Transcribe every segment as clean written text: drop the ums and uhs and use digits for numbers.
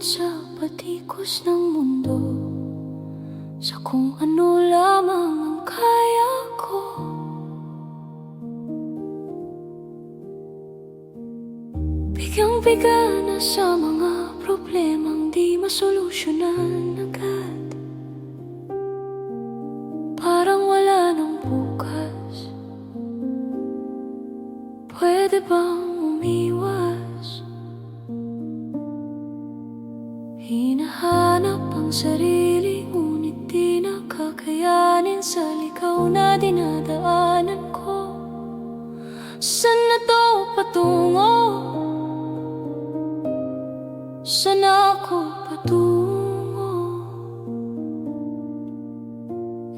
sa patikos ng mundo, sa kung ano lamang ang kaya ko. Bigyang-bigyan na sa mga problemang di masolusyonan agad. Parang wala nang bukas. Pwede bang umiwas? Hinahanap ang sarili, ngunit di nakakayanin sa ligaw na dinadaanan ko. Saan na to patungo? Saan ako patungo?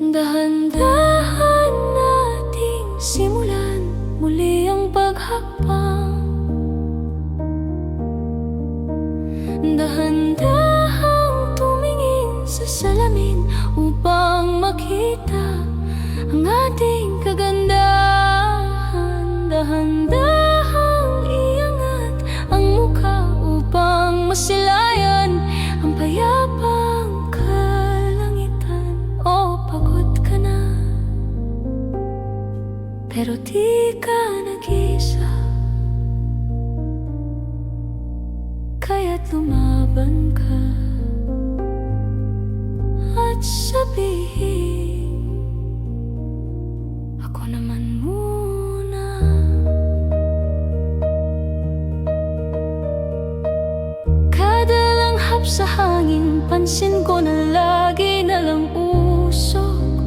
Dahan-dahan nating simulan muli ang paghakbang. Dahan-dahang tumingin sa salamin upang makita ang ating kagandahan. Dahan-dahang iangat ang mukha upang masilayan ang payapang kalangitan. O pagod ka na, pero di ka nag-isa, kaya't lumaban ka at sabihin, ako naman muna. Kada langhap sa hangin, pansin ko na lagi na lang usok.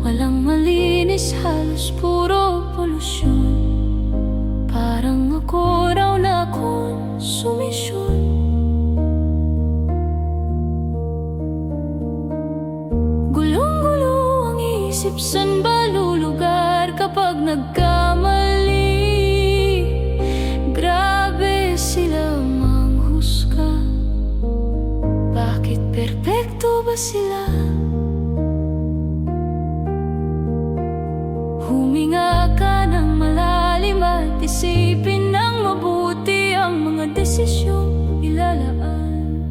Walang malinis, halos puro polusyon. Parang ako raw na konsumisyon. Gulong-gulo ang isip, san ba lulugar kapag nagkamali? Grabe sila manghusga. Bakit perpekto ba sila? Huminga ka ng malalim at isipin ng mabuti ang mga desisyong ilalaan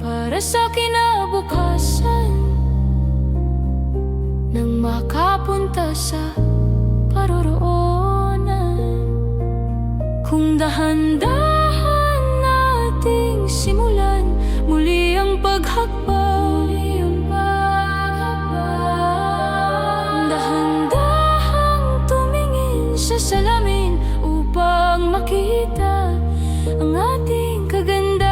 para sa kinabukasan, nang makapunta sa paroroonan. Kung dahan-dahan nating simulan muli ang paghakbang. Salamin upang makita ang ating kagandahan.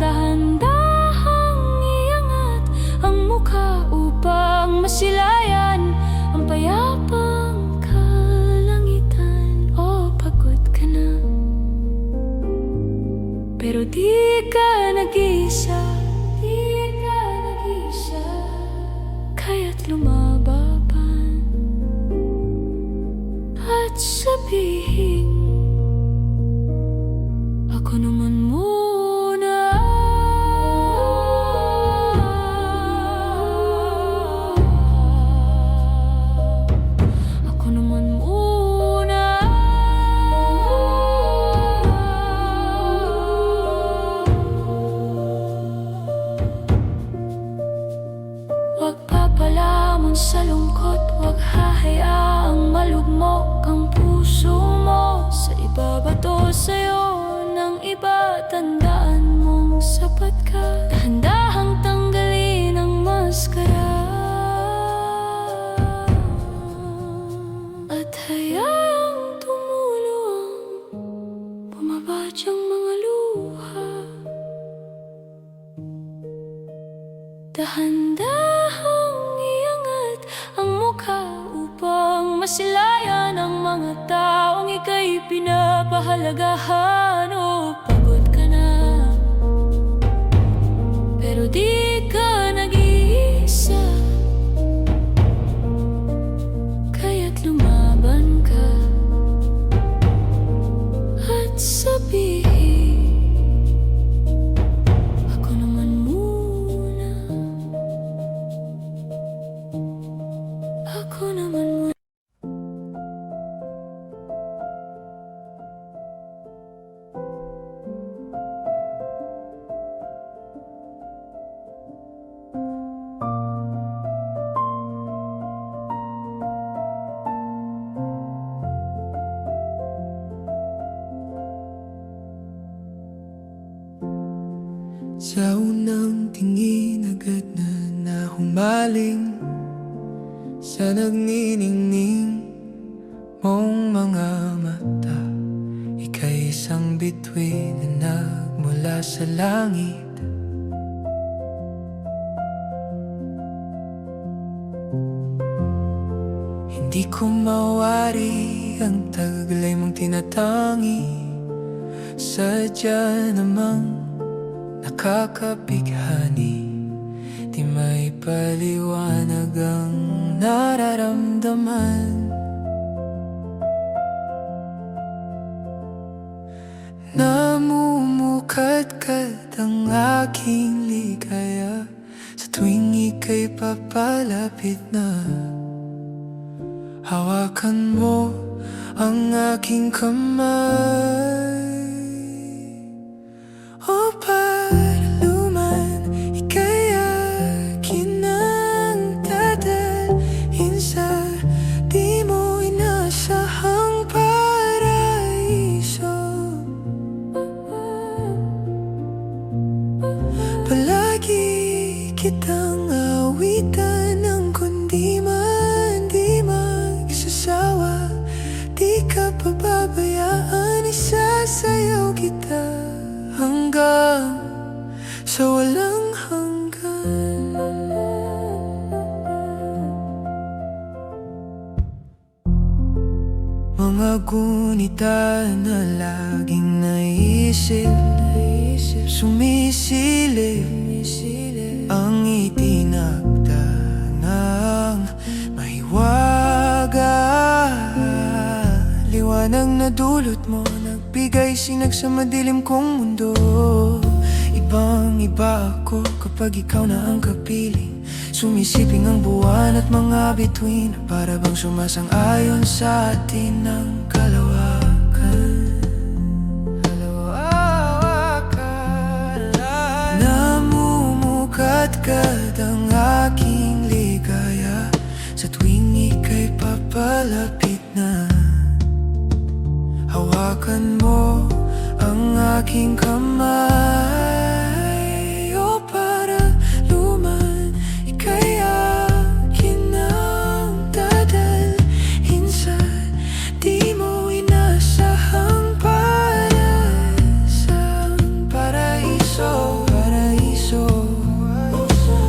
Dahan-dahang iangat ang mukha upang masilayan ang payapang kalangitan. O pagod ka na, pero di ka nag-isa, kaya't lumaban at sabihin, ako naman muna. Ako naman muna. Huwag papalamon sa lungkot, huwag hahayaang malugmok ang puso mo sa ibabato sa'yo ng iba. Tandaan mong sapat ka. Dahan-dahang tanggalin ang maskara at hayaang tumulo ang bumabadyang mga luha. Dahan-dahang iangat ang mukha upang masilayan ang mga taong ika'y pinapahalagahan. O pagod ka na, pero di ka nag-iisa, kaya't lumaban ka at sabihin, ako naman muna. Ako naman muna. Sa unang tingin agad na nahumaling sa nagniningning mong mga mata. Ika'y isang bituin na nagmula sa langit. Hindi ko mawari ang taglay mong tinatangi. Sadya namang nakakabighani. Di may paliwanag ang nararamdaman. Namumukadkad ang aking ligaya sa tuwing ika'y papalapit na. Hawakan mo ang aking kamay. O paraluman, ika'y akin ang dadalhin sa di mo inasahang paraiso. Palagi kitang awitan ng kundi man di magsasawa. Di ka pababayaan, isasayaw kita hanggang sa walang hanggan. Mga gunita na laging naisip, sumisilip ang itinakda ng mahiwaga. Liwanag na dulot mo, nagbigay sinag sa madilim kong mundo. Ibang iba ako kapag ikaw na ang kapiling. Sumisiping ang buwan at mga bituin, para bang sumasang-ayon sa atin ng kalawakan. Namumukadkad ang aking ligaya sa tuwing ika'y papalapit na. Hawakan mo ang aking kamay. O paraluman, ika'y akin ang dadalhin sa di mo inasahang paraiso.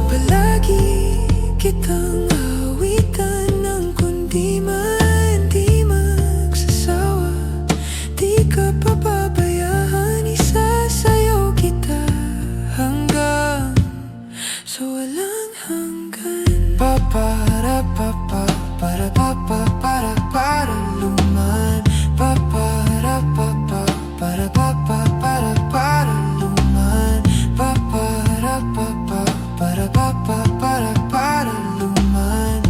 Palagi kitang awitan ng kundi man di magsasawa. Di ka pababayaan, isasayaw kita hanggang sa walang hanggan. Para paraluman. Para paraluman. Para paraluman.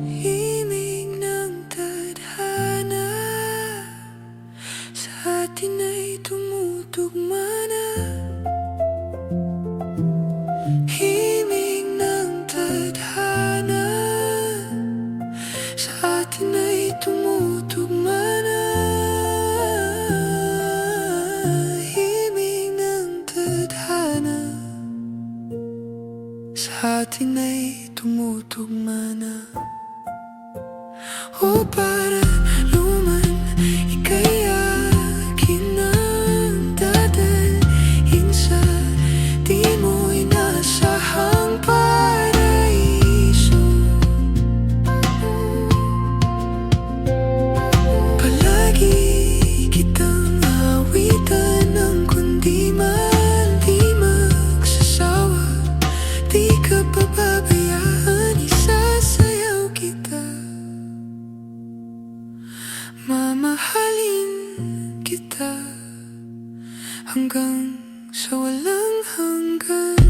Himig ng tadhana sa atin ay tumutugma na. Himig ng tadhana sa atin ay tumutugma na. Himig ng tadhana sa atin ay tumutugma na. O paraluman, ika'y akin ang dadalhin sa di mo inasahang paraiso. Palagi kitang awitan ng kundi man di magsasawa. Di ka pababayaan, isasayaw kita. Mamahalin kita hanggang sa walang hanggan.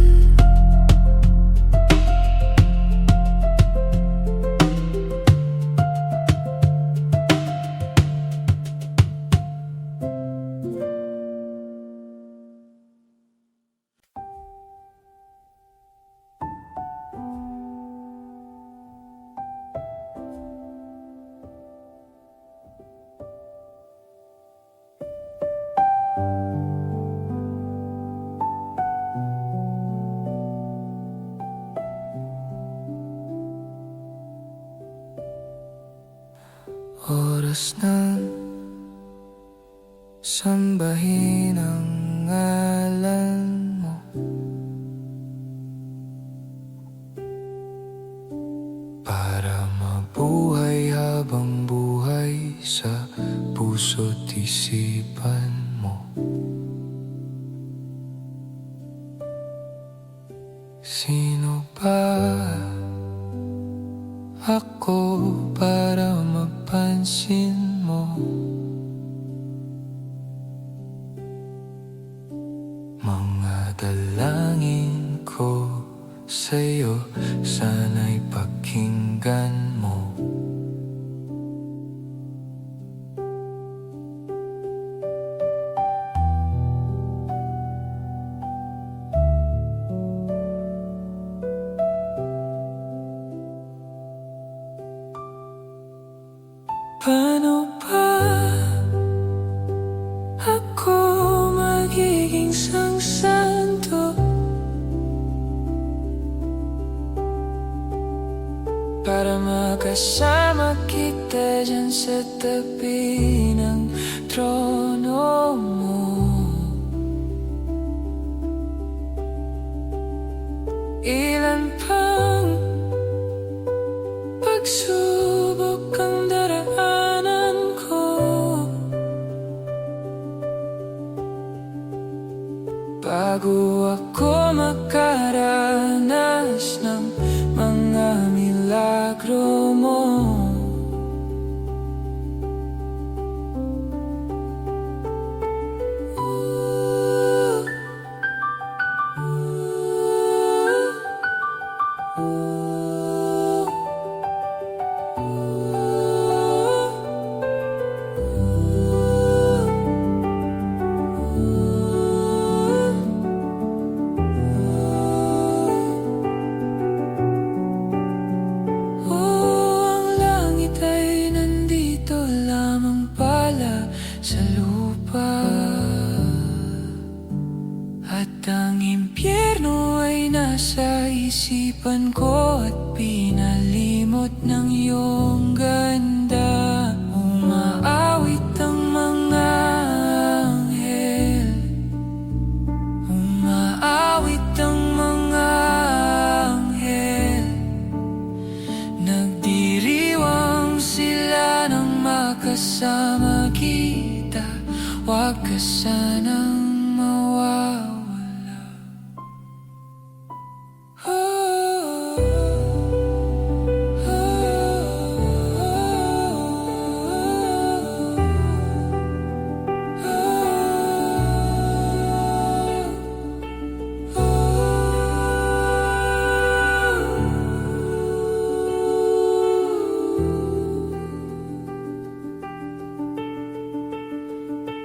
Oras ng sambahin ang ngalan mo. Para mabuhay habang buhay sa puso't isipan mo. Sino ba ako para mapansin mo? Mga dalangin ko sa'yo, sana'y pakinggan mo. Paano ba ako magiging santo para makasama kita dyan sa tabi ng trono mo? Ilan pang pagsubok ang daraanan ko bago ako makaranas ng mga milagro mo. Ang langit ay nandito lamang pala sa lupa, at ang impyerno ay nasa isipan ko at pinalimot ng iyong ganda. Umaawit ang mga anghel, umaawit ang mga anghel, nagdiriwang sila nang makasama kita. Huwag ka sanang mawawala.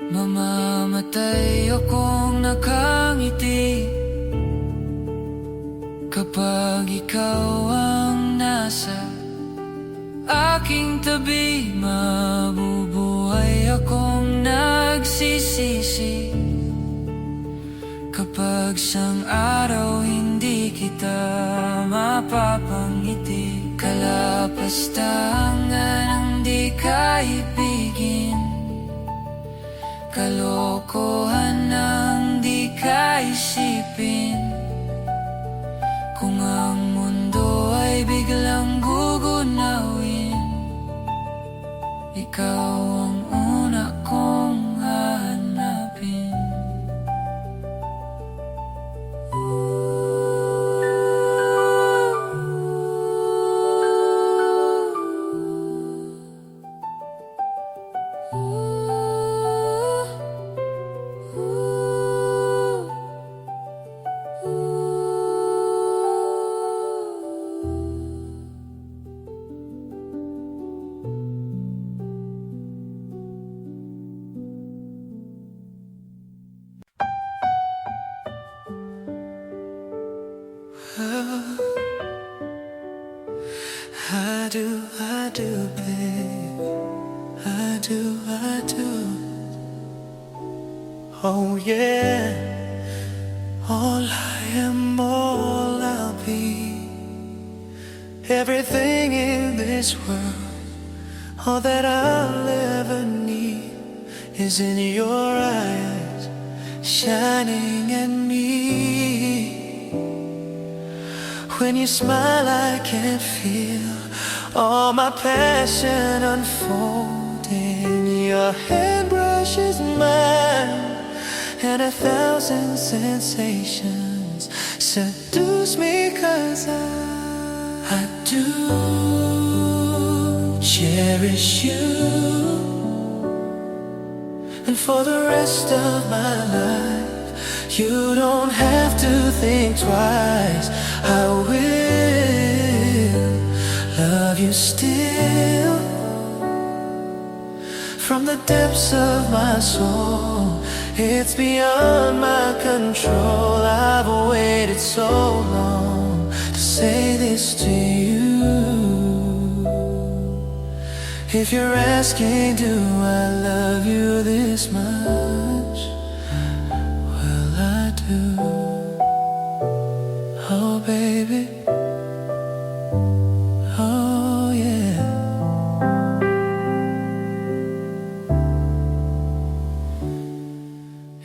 Mamamatay akong nakangiti kapag ikaw ang nasa aking tabi. Mabubuhay akong nagsisisi kapag sang araw hindi kita mapapangiti. Kalapastangan ang di kaibigin, kalokohan ang di kaisipin. Kung ang mundo ay biglang gugunawin, ikaw ang una kong hahanapin. I do, babe. I do. Oh yeah. All I am, all I'll be. Everything in this world All that I'll ever need is in your eyes, shining at me. When you smile, I can feel all my passion unfolding. Your hand brushes mine, and 1,000 sensations seduce me, 'cause I do cherish you. And for the rest of my life, you don't have to think twice. I will love you still. From the depths of my soul, it's beyond my control. I've waited so long to say this to you. If you're asking, do I love you this much? Well, I do. Oh, baby. Oh, yeah.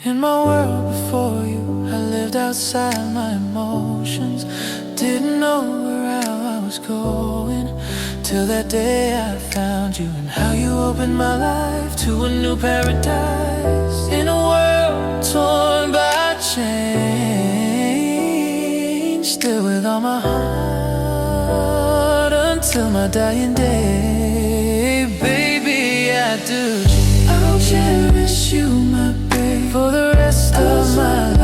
In my world before you, I lived outside my emotions. Didn't know where I was going, till that day I found you, and how you opened my life to a new paradise. In a world torn by change, still with all my heart until my dying day. Baby, I do. I'll cherish you, my baby, for the rest of my life.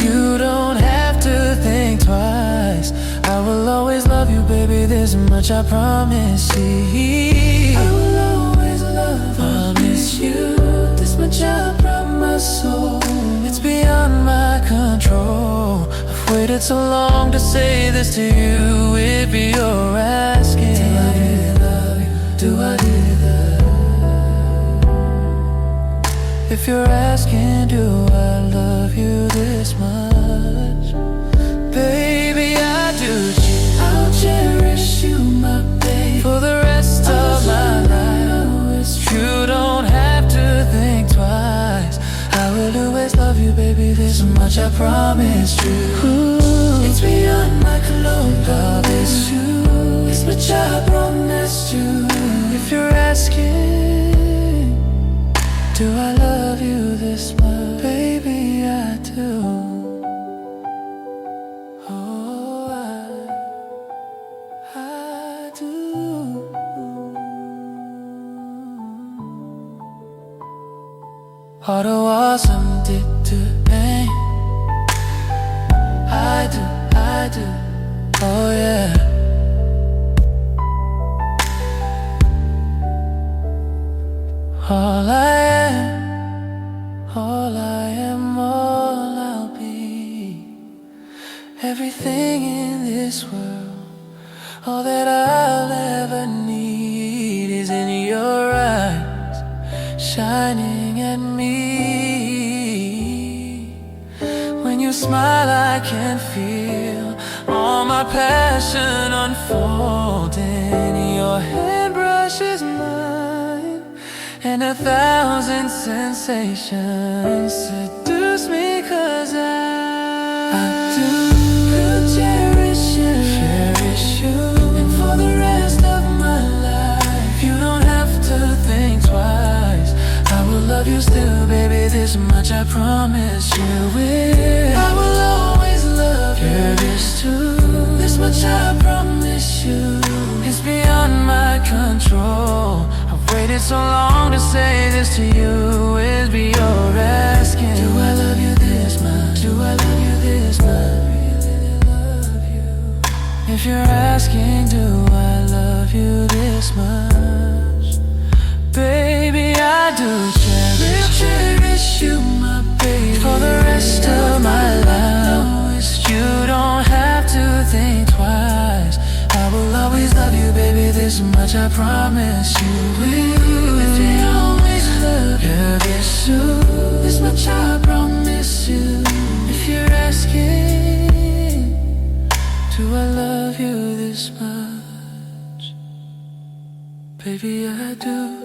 You don't have to think twice. I will always love you, baby, this much I promise you. I will always promise you, this much I promise. So it's beyond my control. I've waited so long to say this to you. If you're asking, do I really love you? Do I really love you? If you're asking, do I love you this much? Baby, I do. I'll cherish you, my baby, for the rest of my life. You don't have to think twice. I will always love you, baby, this much I promise you. It's beyond my control, promise you, this much I promise you. If you're asking, do I love you this much? Baby, I do. All the walls I'm did to pain. I do, oh yeah. All I am, all I'll be. Everything in this world, all that I'll ever need is in your eyes, shining at me. When you smile, I can feel all my passion unfolding. Your hand brushes mine, and 1,000 sensations seduce me, 'cause I do cherish you, and for the rest of my life, you don't have to think twice. I will love you still, baby, this much I promise you will. I will always love you this too, this much I promise you. It's beyond my control. I've waited so long to say this to you. Is be your asking, do I love you this much? Do I love you this much? Really love you. If you're asking, do I love you this much? Baby, I do cherish you, my baby, for the rest of my life. You don't have to think twice. I will always love you, baby, this much I promise you will. If you always love you, this too, this much I promise you. If you're asking, do I love you this much? Baby, I do.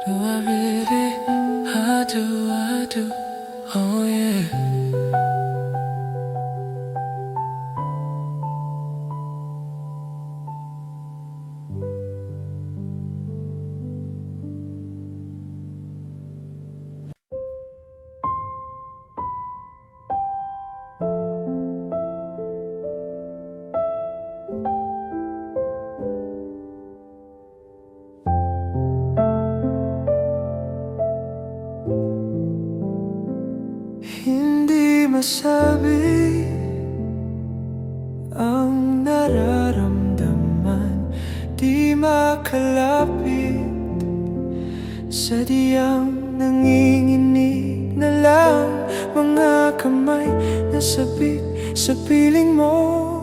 Do I really? I do. Oh yeah. Hindi masabi ang nararamdaman, di makalapit, sadyang nanginginig na lang mga kamay na sabik sa piling mo.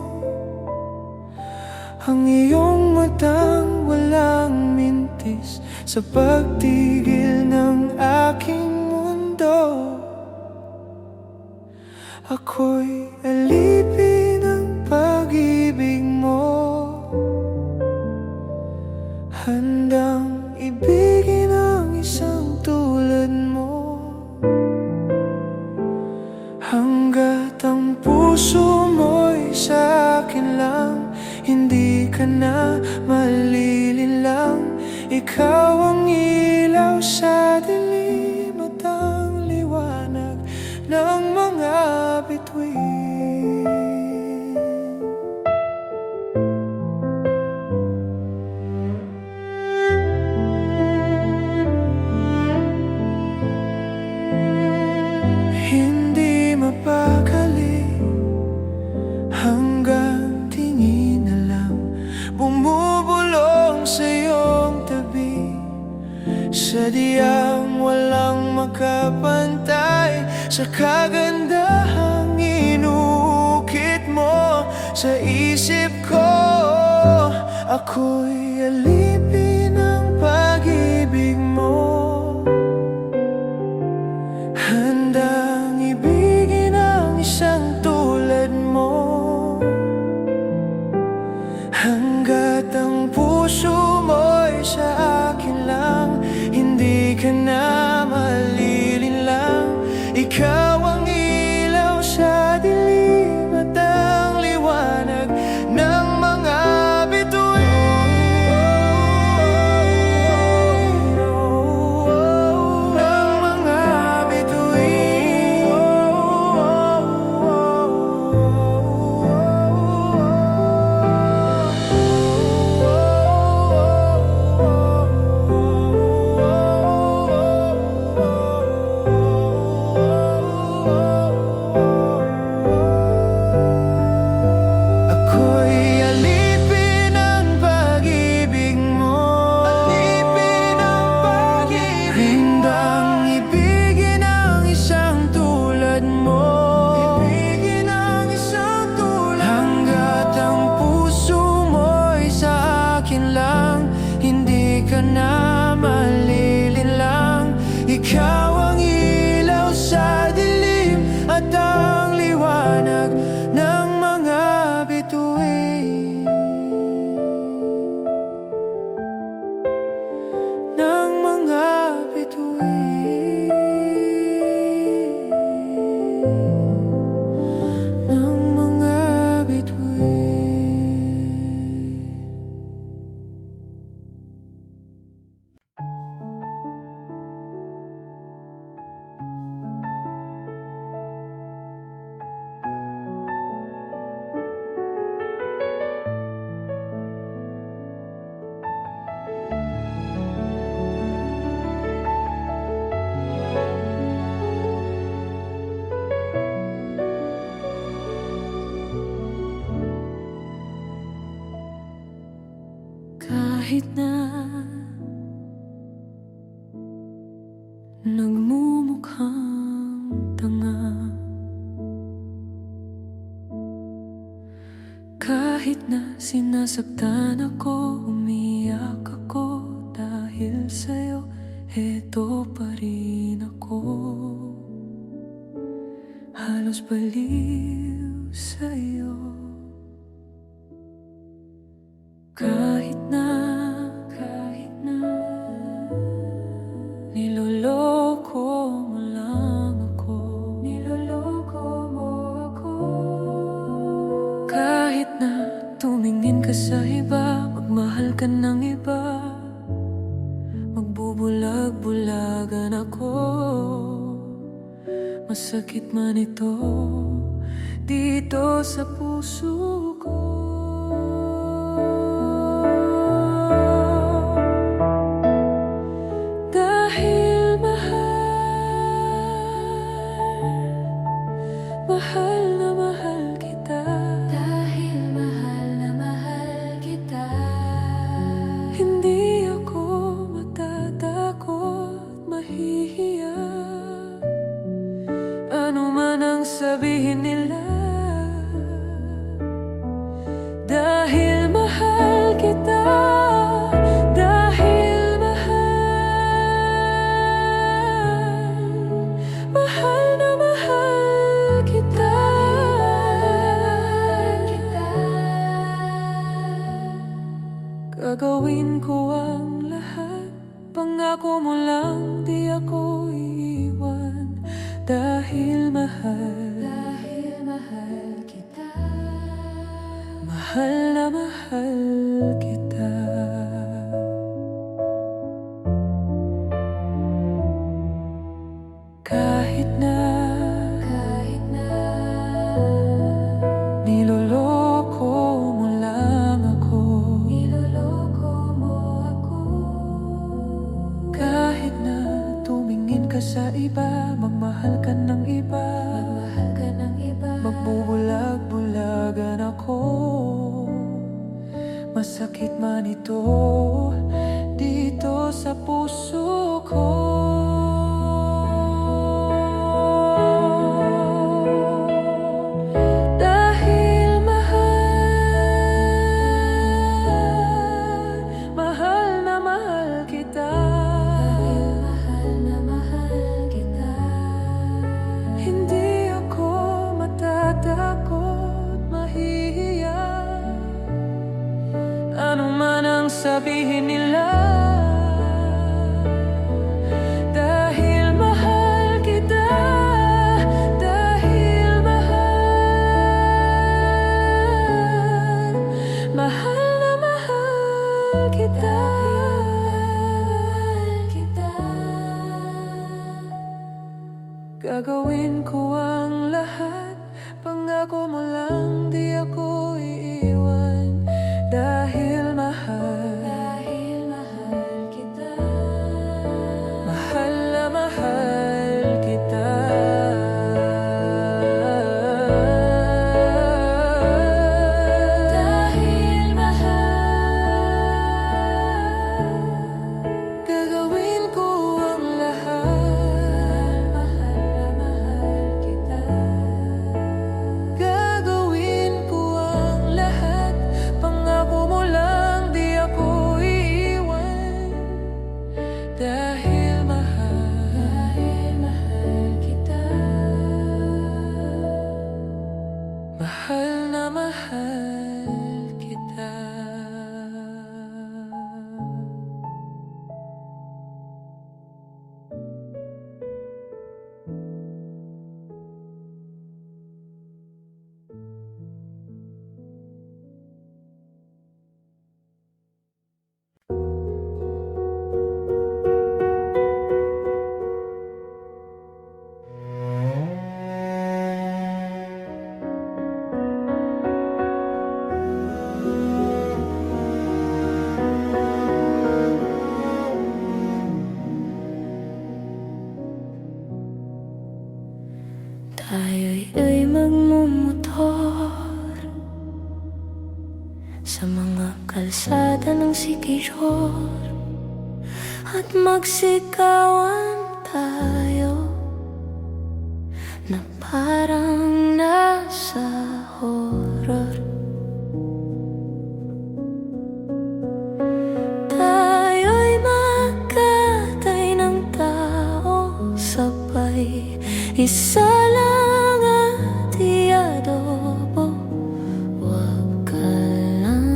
Ang iyong matang walang mintis sa pagtigil ng aking mundo. Ako'y alipin ng pag-ibig mo, handang ibigin ang isang tulad mo. Hanggat ang puso mo'y sa akin lang, hindi ka na malilinlang. Ikaw ang ilaw sa dilim at ang liwanag ng mga bituin. Hindi mapakali hanggang tingin na lang bumubulong sa iyong tabi, sadyang walang makapantay sa kagandahang inukit mo sa isip ko. Ako'y alipin ng pag-ibig mo, handang ibigin ang isang tulad mo. Hanggat ang puso mo'y sa akin lang, hindi ka na malilinlang. Ikaw ang ilaw sa dilim at ang liwanag ng mga bituin. Ng mga bituin. Ako'y alipin ng pag-ibig mo, alipin ng pag-ibig, handang ibigin ang isang tulad mo, ibigin ang isang tulad. Hanggat ang puso mo'y sa akin lang, hindi ka na malilinlang. Ikaw ang ilaw sa dilim at ang liwanag ng mga bituin. Ng mga bituin. Ng mga bituin. Kahit na nagmumukhang tanga, kahit na sinasaktan ako, umiyak ako dahil sa'yo, eto pa rin ako. Halos baliw sa'yo. Kahit na ng iba, magbubulag-bulagan ako. Masakit man ito dito sa puso ko. Dahil mahal na mahal kita. Dahil mahal na mahal kita. Hindi ako matatakot, mahihiya. Ano man ang sabihin nila. Dahil mahal kita. Dahil mahal na mahal kita. Gagawin ko ang lahat. Pangako mo lang di ako iiwan. Dahil mahal kita. mahal na mahal kita. Kahit na niloloko mo lang ako. Kahit na tumingin ka sa iba, magmahal ka ng iba, magbubulag-bulagan ako. Masakit man ito dito sa puso ko. Dahil mahal na mahal kita. Hindi ako matatakot, mahihiya. Ano man ang sabihin nila. Dahil mahal kita. Dahil mahal na mahal kita. Gagawin ko ang lahat. Pangako mo lang di ako iiwan. Dahil mahal kita. mahal na mahal kita. Dahil Gagawin ko ang lahat. kita. Gagawin ko ang lahat. Pangako mo lang di ako iiwan. Dahil mahal kita. mahal na mahal kita. Tayo'y magmumotor sa mga kalsada ng Siquijor at magsikawan tayo na parang nasa horror. Tayo'y magkatay ng tao sabay, isa lang at iadobo. Huwag ka lang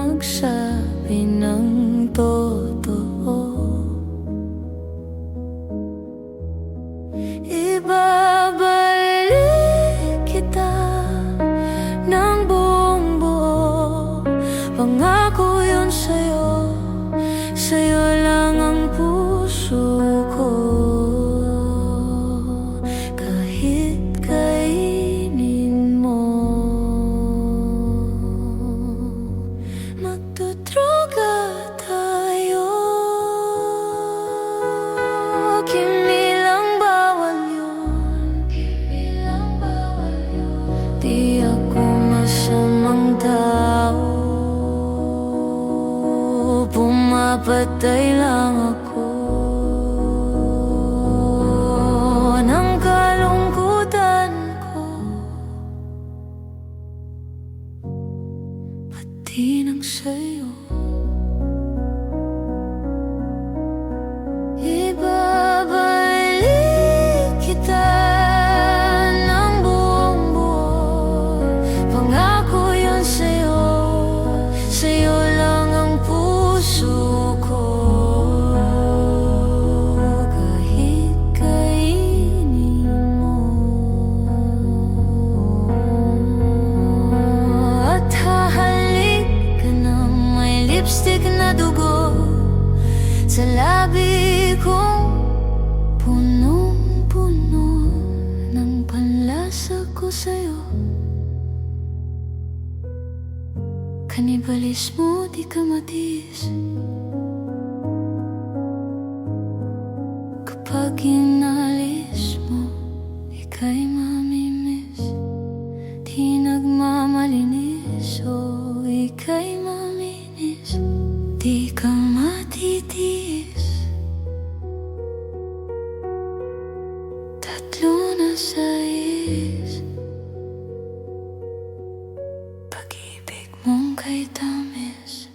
magsabi ng totoo. Ibabalik kita ng buong buo. Pangako yun sa'yo, sa'yo lang ang puso ko. Kahit kainin mo, magdudruga tayo. Kinilang bawal yun, kinilang bawal yun. Di ako masamang tao, pumapatay lang ako ng kalungkutan ko, pati ng sa'yo. Ibabalik kita ng buong buo, pangako yun sa'yo, sa'yo lang ang puso ko. Kahit kainin mo, at hahalik ka ng may lipstick na dugo sa labi kong punong-puno ng panlasa ko sa'yo. Kanibalismo, di ka matiis kapag inalis mo, ika'y mamimiss. Di nagmamalinis, o ika'y maminis. Di ka matitiis, tatlo na sais, pag-ibig mong kay tamis.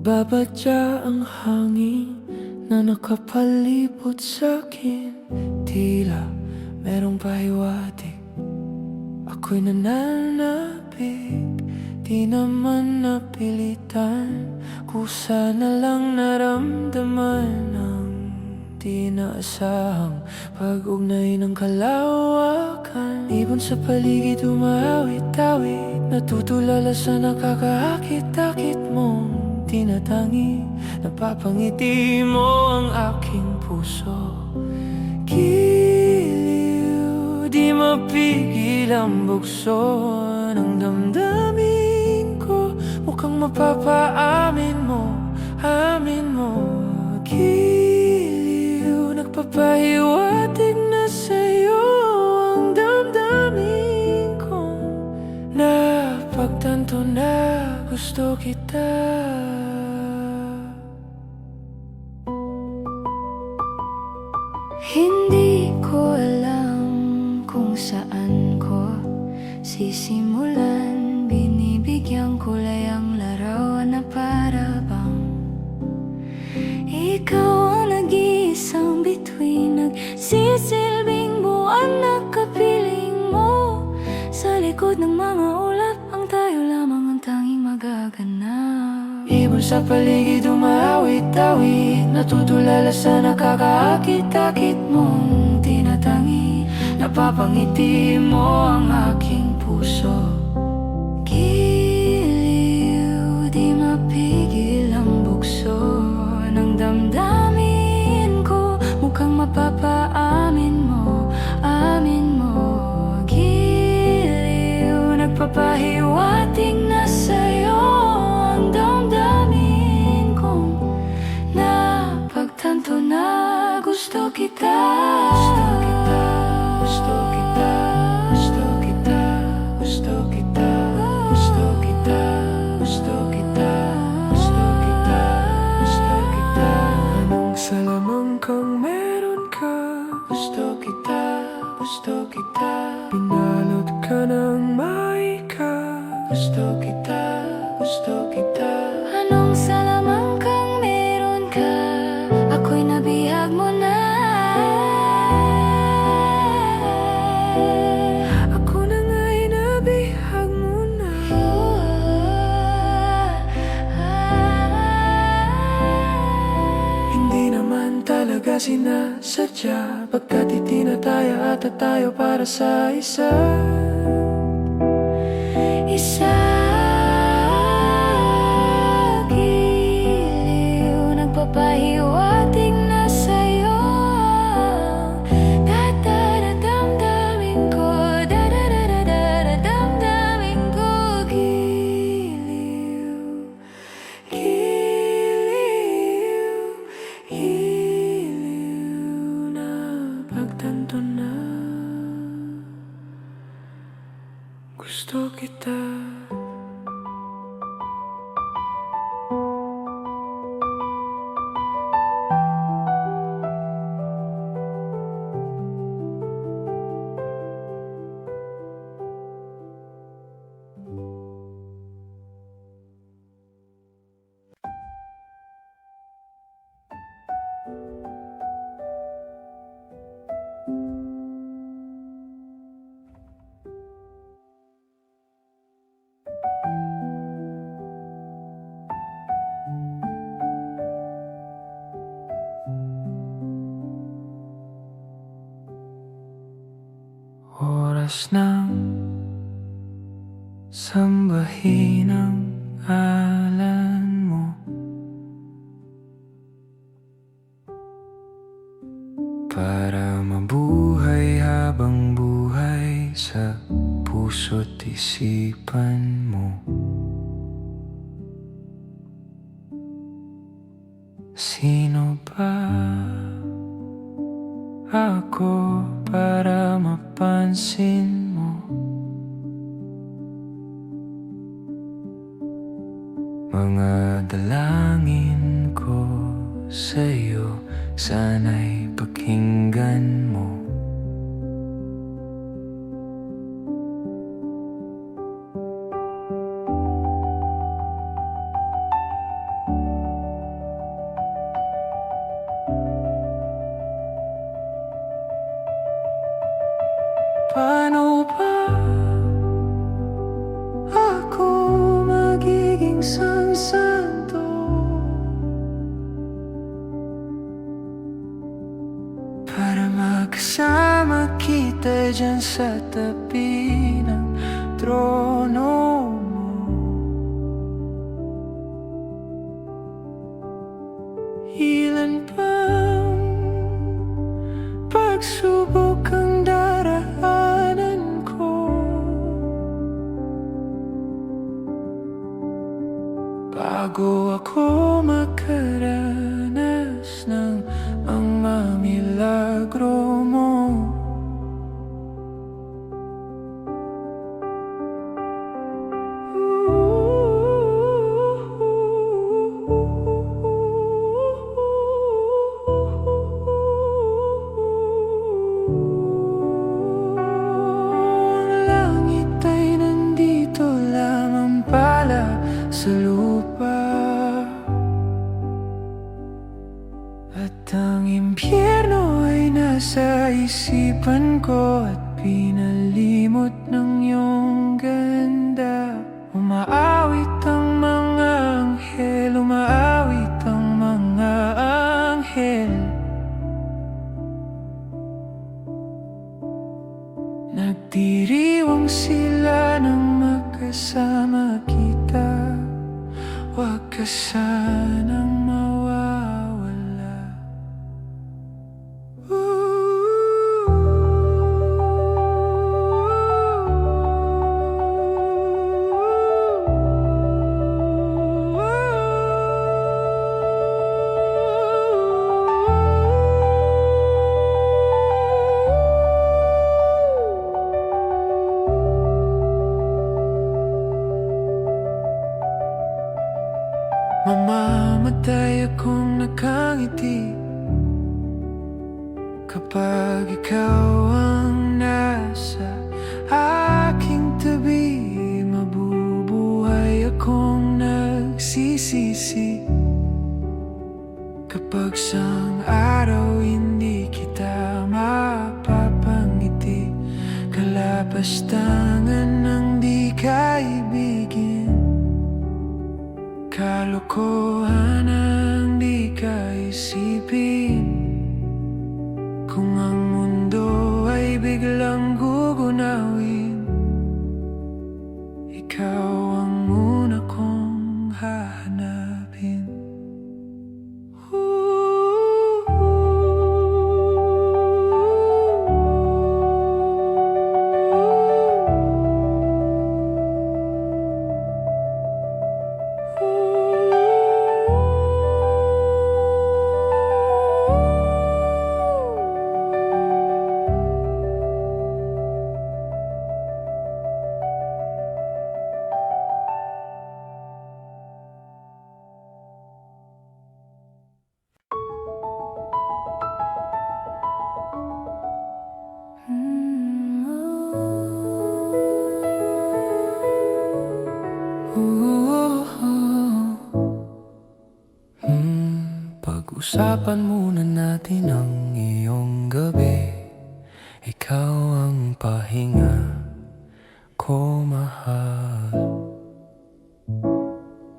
Babadya ang hangin na nakapalibot sa'kin. Tila merong pahiwatig, ako'y nananabik. Di naman napilitan, kusa na lang naramdaman ang di naasahang pag-ugnay ng kalawakan. Ibon sa paligid umawit-awit, natutulala sa nakakaakit-akit mong tinatangi. Napapangiti mo ang aking puso, giliw, di mapigil ang bukso ng damdamin ko. Mukhang mapapaamin mo, amin mo, giliw. Nagpapahiwatig na sa'yo ang damdamin kong napagtanto na gusto kita. Hindi ko alam kung saan ko sisimulan. Binibigyang kulay ang larawan na para bang ikaw ang nag-iisang bituin, nagsisilbing buwan na kapiling mo. Sa likod ng mga ulap, ang tayo lamang ang tanging magaganap. Ibon sa paligid umawit-awit, natutulala sa nakakaakit-akit mong tinatangi. Napapangiti mo ang aking puso, giliw, di mapigil ang bukso ng damdamin ko. Mukhang mapapaamin mo, amin mo, giliw. Nagpapahiwatig na sa'yo ang damdamin kong napagtanto na gusto kita. Gusto kita, gusto kita, gusto kita, gusto kita, gusto kita, gusto kita, gusto kita. Anong salamang kang meron ka? Gusto kita, gusto kita. Pinalot ka ng maika. Gusto kita, gusto kita. Anong salamang kang meron ka? Ako'y nabihag sinasadya, pagkat itinataya at tayo para sa Isa giliw, nagpapahiwatig na sa'yo ang dadadamdamin ko, dadadadadamdamin ko. Giliw, giliw, giliw na pagtanto na gusto kita. Oras ng sambahin ang ngalan mo, para mabuhay habang buhay sa puso't isipan mo. Sino ba ako para mapansin mo? Mga dalangin ko sa'yo, sana'y pakinggan mo. Paano ba ako magiging santo para makasama kita dyan sa tabi ng trono mo? Ilan pang pagsubok ang daraanan ko bago ako makaranas ng mga milagro mo. Sa lupa at ang impyerno ay nasa isipan ko, at pinalimot ng iyong ganda. Umaawit ang mga anghel, umaawit ang mga anghel. Nagdiriwang sila nang magkasama kita. Huwag ka sanang mawawala. Mamamatay akong nakangiti kapag ikaw ang nasa aking tabi. Mabubuhay akong nagsisisi kapag sang araw hindi kita mapapangiti. Kalapastangan ng di kaibigin, kalokohan ang di kaisipin. Kung ang mundo ay biglang gugunawin, ikaw ang una kong hahanapin. Pag-usapan muna natin ang iyong gabi. Ikaw ang pahinga ko, mahal.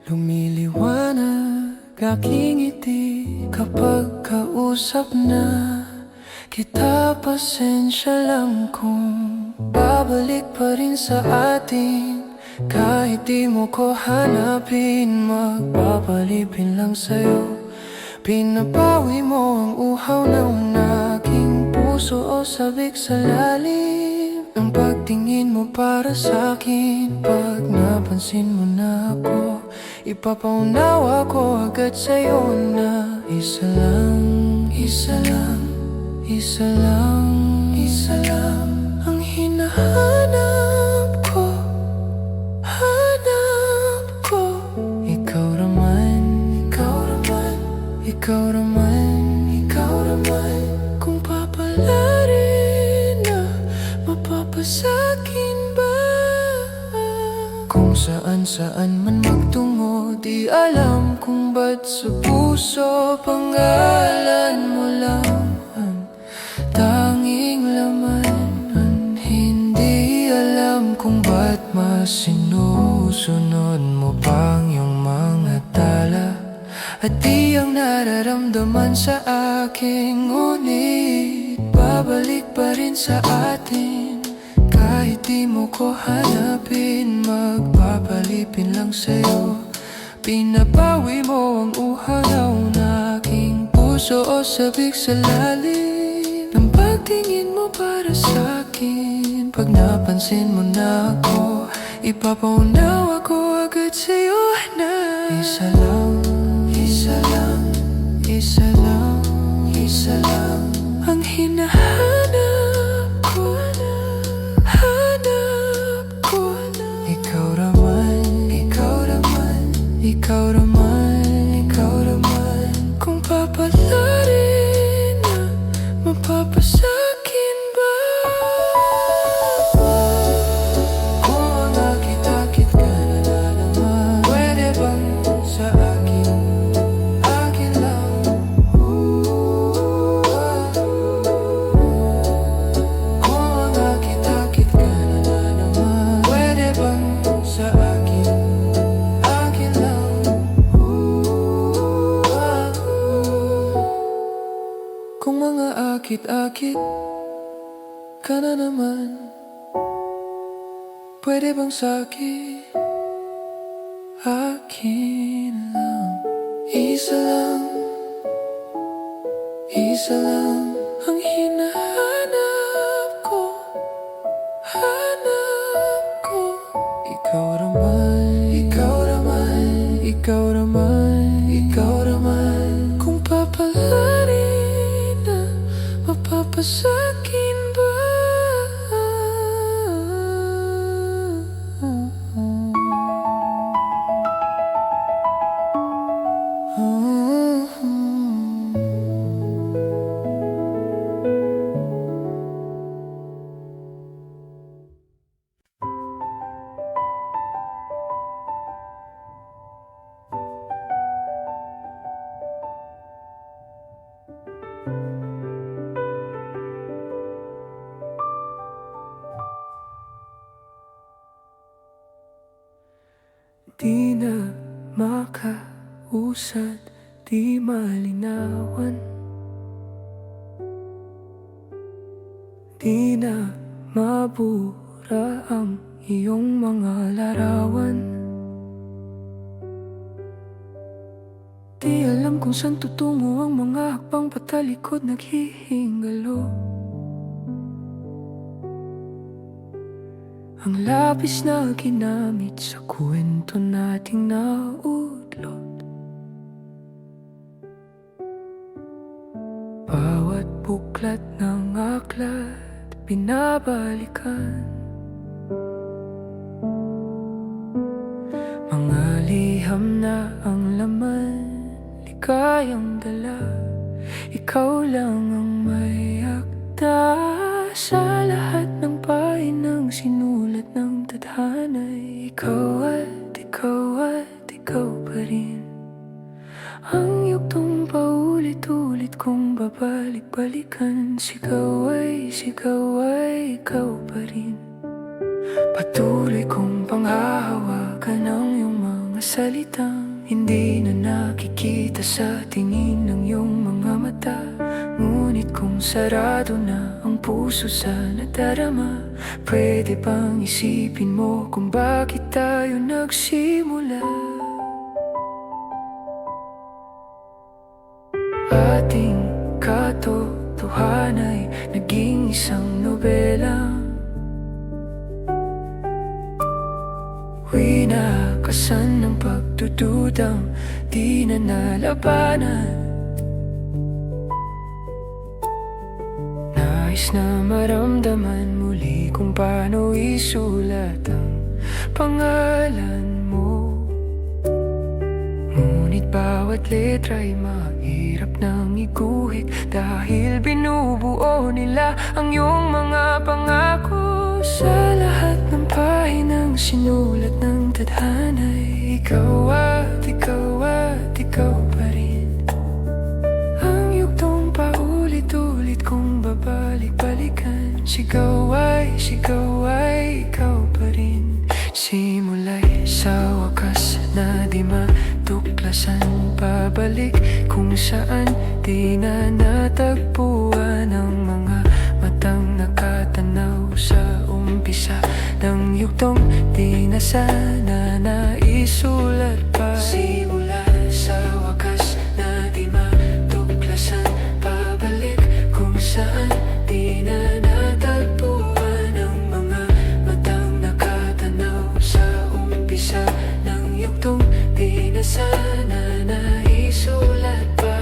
Lumiliwanag aking ngiti kapag kausap na kita. Pasensya lang kung babalik pa rin sa atin. Kahit di mo ko hanapin, magpapalipin lang sa'yo. Pinapawi mo ang uhaw ng aking puso o sabik sa lalim ng pagtingin mo para sa'kin. Pag napansin mo na ako, ipapaunawa ko agad sa'yo na isa lang, isa lang, isa lang, isa lang ang hinahanap ko, hanap ko. Ikaw naman, ikaw naman, ikaw naman, ikaw naman. Kung papalarin na mapapasakin ba? Kung saan-saan man magtungo, di alam kung ba't sa puso pangalan mo lang ang tanging laman. Hindi alam kung ba't mas sinusunod mo pang iyong mga tala. At di ang nararamdaman sa akin, ngunit babalik pa rin sa atin. Kahit di mo ko hanapin, magpapalipin lang sa'yo. Pinapawi mo ang uhaw ng aking puso o sabik sa lalim ng pagtingin mo para sa'kin. Pag napansin mo na ako, ipapaunawa ko agad sa'yo na isa lang, isa lang, isa lang, isa lang ang hinahanap ko, hanap ko. Ikaw naman, ikaw naman, ikaw naman, ikaw naman. Kung papalarin na mapapasakin ba? Kung nakita-kit ka na naman, pwede bang sa akin, akin lang? Kung nakita-kit ka na naman, pwede bang sa akin, akin lang? Kung mga akit-akit ka na naman, pwede bang sa'kin, akin lang? Isa lang, isa lang ang hinahanap ko, hanap ko. Ikaw naman, ikaw naman, ikaw naman, ikaw naman. Kung papalarin na mapapasakin ba? Di na makausad, di malinawan Di na mabura ang iyong mga larawan. Di alam kung saan tutungo ang mga hakbang patalikod naghihingalo. Ang lapis na ginamit sa kwento nating naudlot. Bawat buklat ng aklat binabalikan. Mga liham na ang laman, ligayang dala. Ikaw lang ang may akda sa lahat ng pahinang sinulat ng tadhana'y ikaw at ikaw pa rin. Ang yugtong paulit-ulit kong babalik-balikan. Sigaw ay ikaw pa rin. Patuloy kong panghahawakan ang iyong mga salitang hindi na nakikita sa tingin ng iyong mga mata. Ngunit kung sarado na ang puso sa nadarama, pwede bang isipin mo kung bakit tayo nagsimula? Ating katotohanan ay naging isang nobela. Winakasan ng pagdududang di na nalabanan. Nais na maramdaman muli kung paano isulat ang pangalan mo. Ngunit bawat letra'y mahirap nang iguhit dahil binubuo nila ang iyong mga pangako. Sa lahat ng pahinang sinulat ng tadhana'y ikaw at ikaw pa rin. Ang yugtong paulit-ulit kong babalik-balikan. Sigaw ay ikaw pa rin. Simula'y sa wakas na di matuklasan. Pabalik kung saan di na natagpuan ang mga matang nakatanaw sa umpisa ng yugtong di na sana naisulat pa. Simula sa wakas na di matuklasan. Pabalik kung saan di na natagpuan ang mga matang nakatanaw sa umpisa ng yugtong di na sana naisulat pa.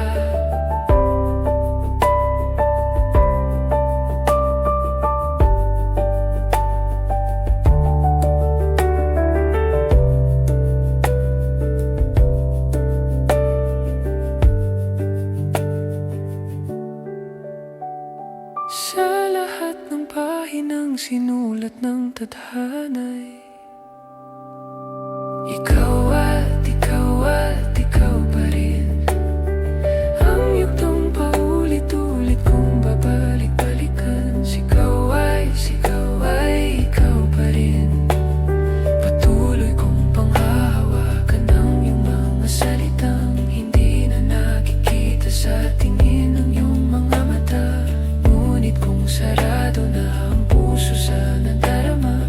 Sa lahat ng pahinang sinulat ng tadhana'y ikaw at ikaw pa rin. Ang yugtong paulit-ulit kong babalik-balikan. Sigaw ay ikaw pa rin. Patuloy kong panghahawakan ang iyong mga salitang hindi na nakikita sa tingin ng iyong mga mata. Ngunit kung sarado na ang puso sa nadarama,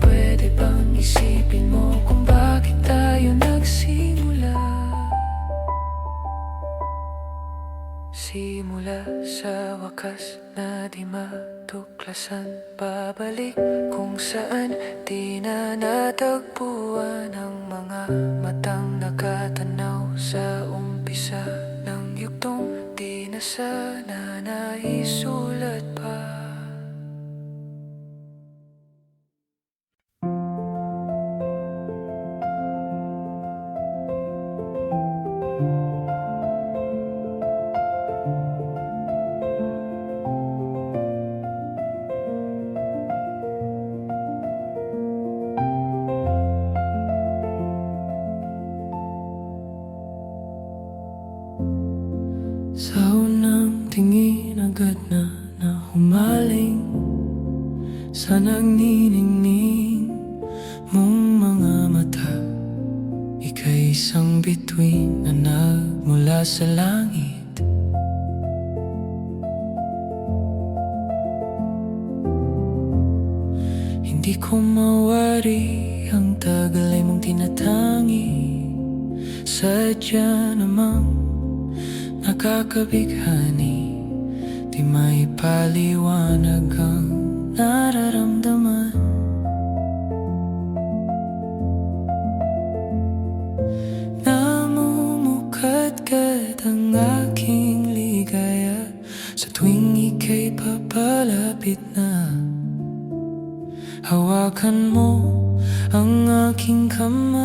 pwede bang isipin mo kung bakit tayo nagsimula? Simula sa wakas na di matuklasan. Babalik kung saan di na natagpuan ang mga matang nakatanaw sa umpisa ng yugtong di na sana naisulat pa. Sa unang tingin agad na humaling sa nagniningning mong mga mata. Ika'y isang bituin na nagmula sa langit. Di ko mawari ang tagal ay mong tinatangi. Sadya namang nakakabighani, di maipaliwanag ang nararamdaman. Namumukadkad ang aking ligaya sa tuwing ika'y papalapit na. Hawakan mo ang aking kamay,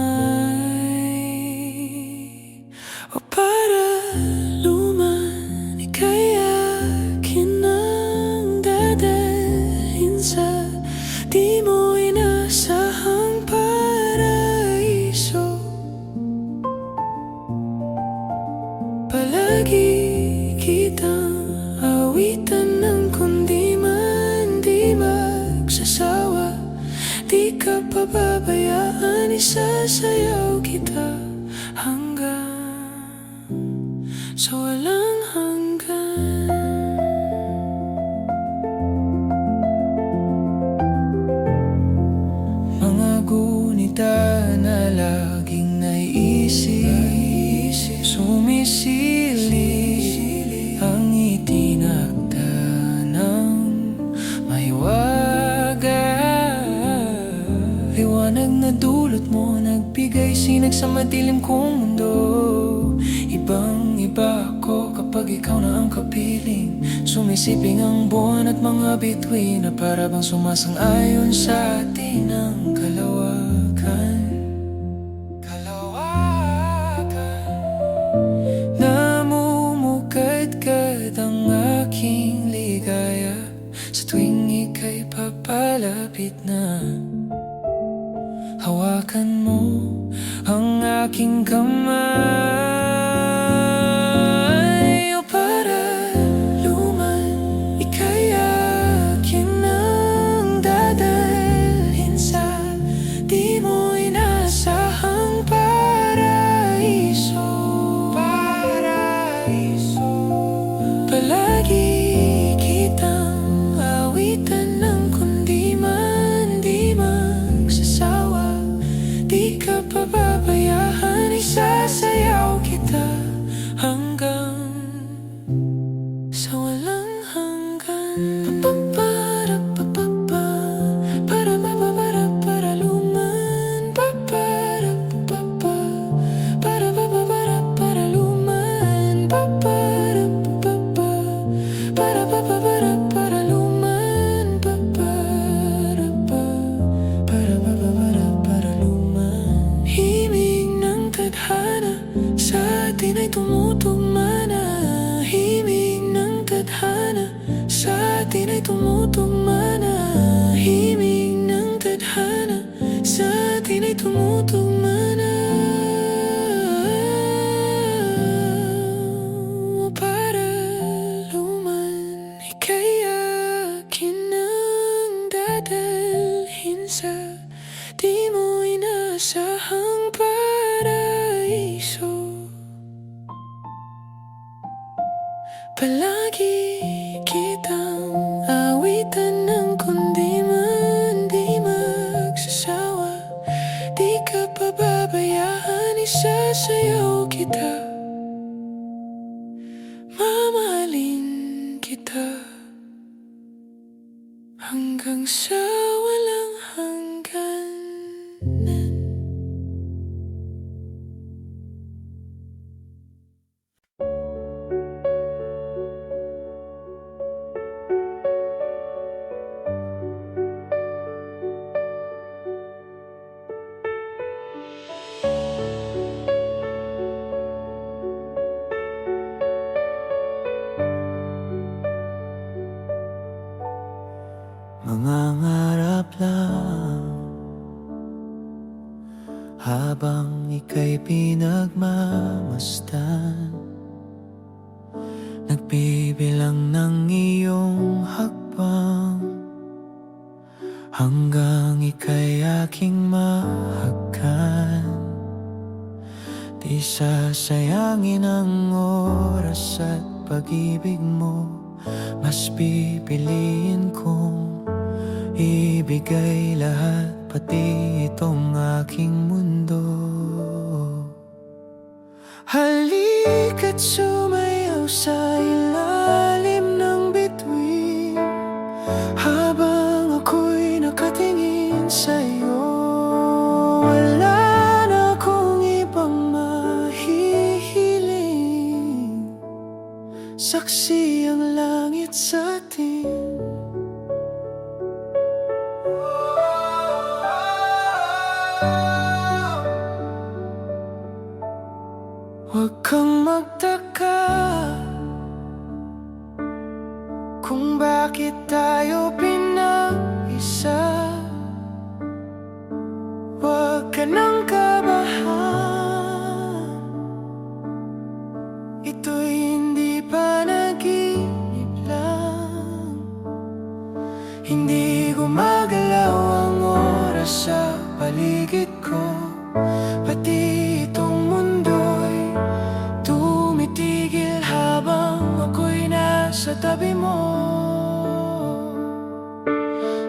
o para luman ika'y akin ang dadalhin sa di mo inasahang paraiso. Palagi kitang awitan ng kundi man di magsasawa. Di ka pababayaan, isasayaw kita hanggang sa walang hanggan. Mga gunita na laging naiisip, sumisili ang itinakda ng mahiwaga. Liwanag na dulot mo, nagbigay sinag sa madilim kong mundo. Ibang-iba ako kapag ikaw na ang kapiling. Sumisiping ang buwan at mga bituin na para bang sumasang-ayon sa atin ang kalawakan. Namumukadkad ang aking ligaya sa tuwing ika'y papalapit na. Hawakan mo ang aking kamay, o para luman ika'y akin ang dadalhin sa di mo inasahang paraiso. Palagi kitang awitan ng kundi man di magsasawa. Di ka pababayaan, isasayaw kita hanggang sa walang hanggan. Para luman. Para luman. Para luman. Himig ng tadhana sa atin ay tumutugma na. Himig ng tadhana sa atin ay tumutugma na. Himig ng tadhana sa atin ay tumutugma na. Para luman ika'y akin ang dadalhin sa di mo inasahang paraiso. Palagi kitang awitan ng kundi man di magsasawa. Di ka pababayaan, isasayaw kita, mamahalin kita hanggang sa walang hanggan. Mangangarap lang habang ika'y pinagmamasdan, nagbibilang ng iyong hakbang hanggang ika'y aking mahagkan. Di sasayangin ang oras at pag-ibig mo, mas pipiliin kong ibigay lahat, pati itong aking mundo. Halika't sumayaw sa ilalim ng bituin, habang ako'y nakatingin sa'yo. Wala na akong ibang mahihiling, saksi ang langit sa atin. Huwag kang magtaka kung bakit tayo pinag-isa. Huwag ka nang kabahan, ito'y hindi panaginip lang. Hindi gumagalaw ang oras sa paligid ko, pati itong mundo'y tumitigil habang ako'y nasa tabi mo.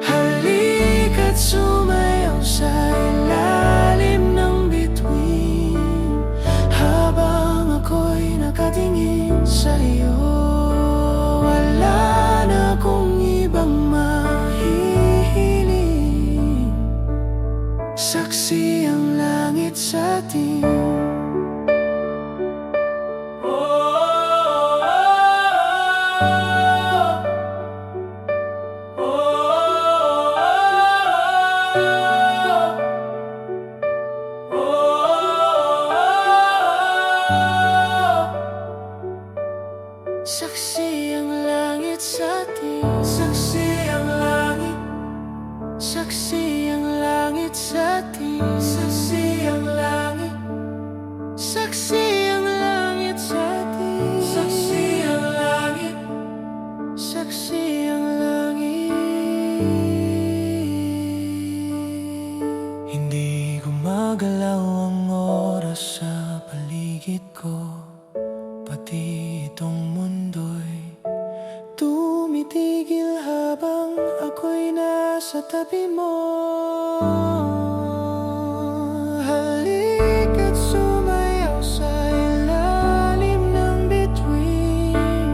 Halika't sumayaw sa ilalim ng bituin, habang ako'y nakatingin sa'yo. Wala na akong ibang mahihiling, saksi ang langit sa atin. Saksi ang langit sa atin. Saksi ang langit. Saksi ang langit sa atin. Saksi ang langit. Saksi ang langit sa atin. Saksi ang langit. Saksi ang langit. Hindi gumagalaw ang oras sa paligid ko, pati itong mundo'y tumitigil habang ako'y nasa tabi mo. Halika't sumayaw sa ilalim ng bituin,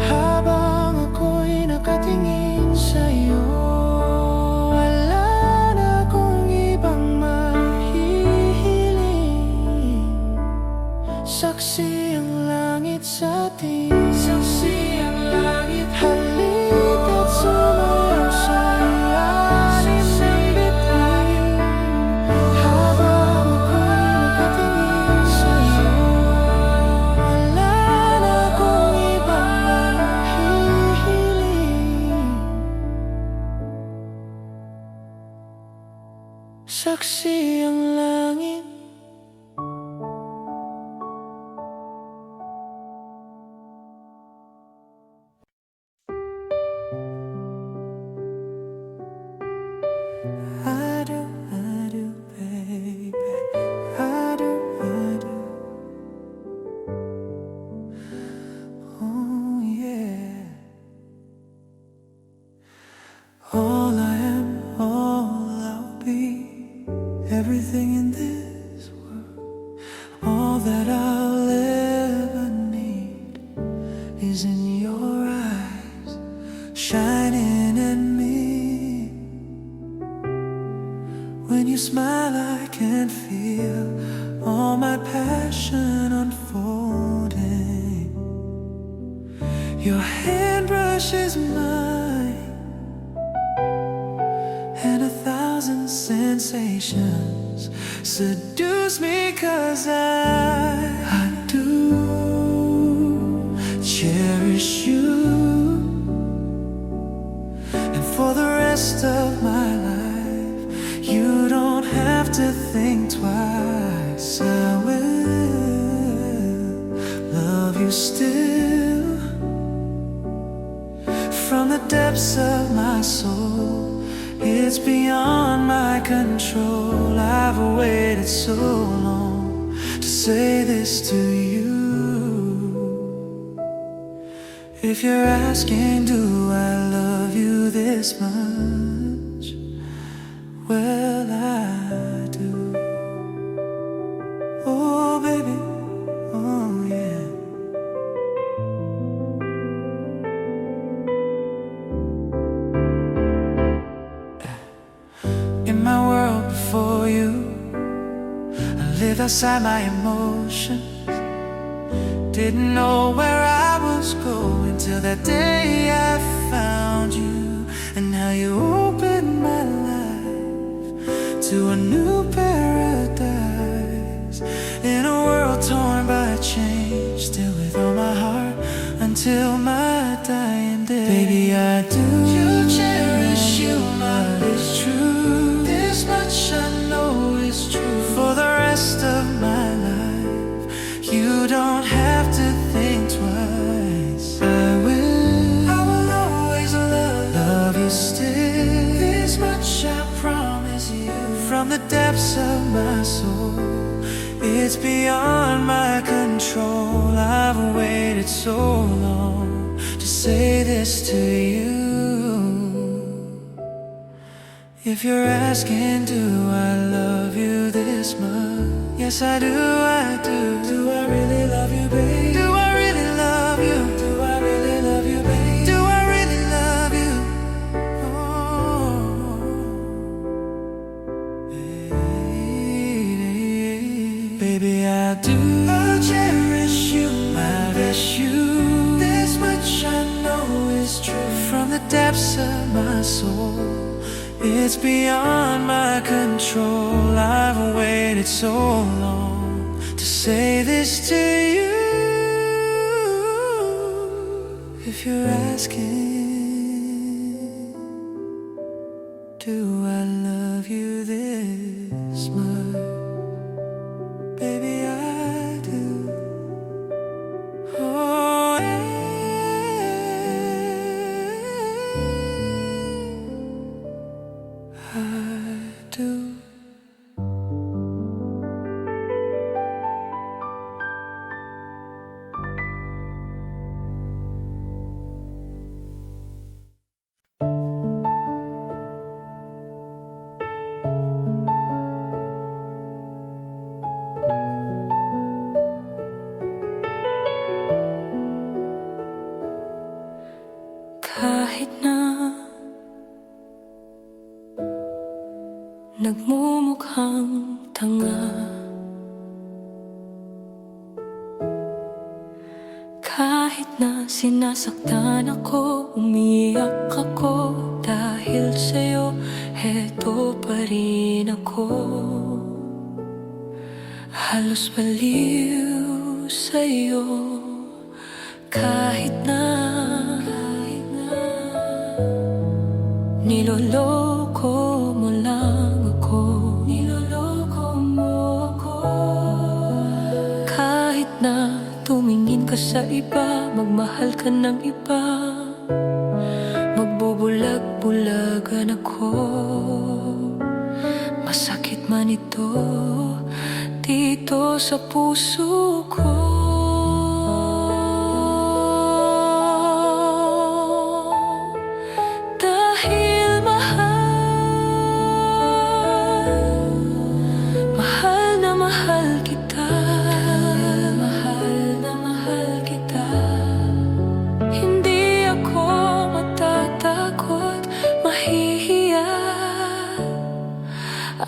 habang ako'y nakatingin sa'yo. Wala na akong ibang mahihiling, saksi ang langit sa atin. Saksi ang langit. Halika't sumayaw sa ilalim ng bituin, habang ako'y nakatingin sa'yo. Wala na akong ibang mahihiling, saksi ang langit. I do, baby. I do. Oh, yeah. All I am, all I'll be, everything in this world, all that I'll ever need is in your eyes, shining at me. When you smile, I can feel all my passion unfolding. Your hand brushes mine, and 1,000 sensations seduce me, 'cause I do cherish you, and for the rest of my life you don't have to think twice. I will love you still, from the depths of my soul. It's beyond my control. I've waited so long to say this to you. If you're asking, do I love you this much? live outside my emotions. Didn't know where I was going till that day I found you. And how you opened my life to a new paradise. In a world torn by change, still with all my heart until my dying day. Baby, I do. You cherish you, my is true. This much I know is true. For the rest of my life, you don't have to think twice. I will always love you still. This much I promise you. From the depths of my soul, it's beyond my control. I've waited so long to say this to you. If you're asking, do I love you this much? Yes, I do, I do. Do I really love you, babe? Do I really love you? Do I really love you, babe? Do I really love you? Baby, I do. I'll cherish you, I bless you. This much I know is true. From the depths of my soul, it's beyond my control. I've waited so long to say this to you. If you're asking, do I love you this much? Baby, I do. Oh, yeah. I do. Kahit na nagmumukhang tanga, kahit na sinasaktan ako, umiiyak ako, dahil sa'yo, heto pa rin ako. Halos baliw sa'yo, kahit na niloloko mo lang ako. Niloloko mo ako. Kahit na tumingin ka sa iba, magmahal ka ng iba, magbubulag-bulagan ako. Masakit man ito dito sa puso ko.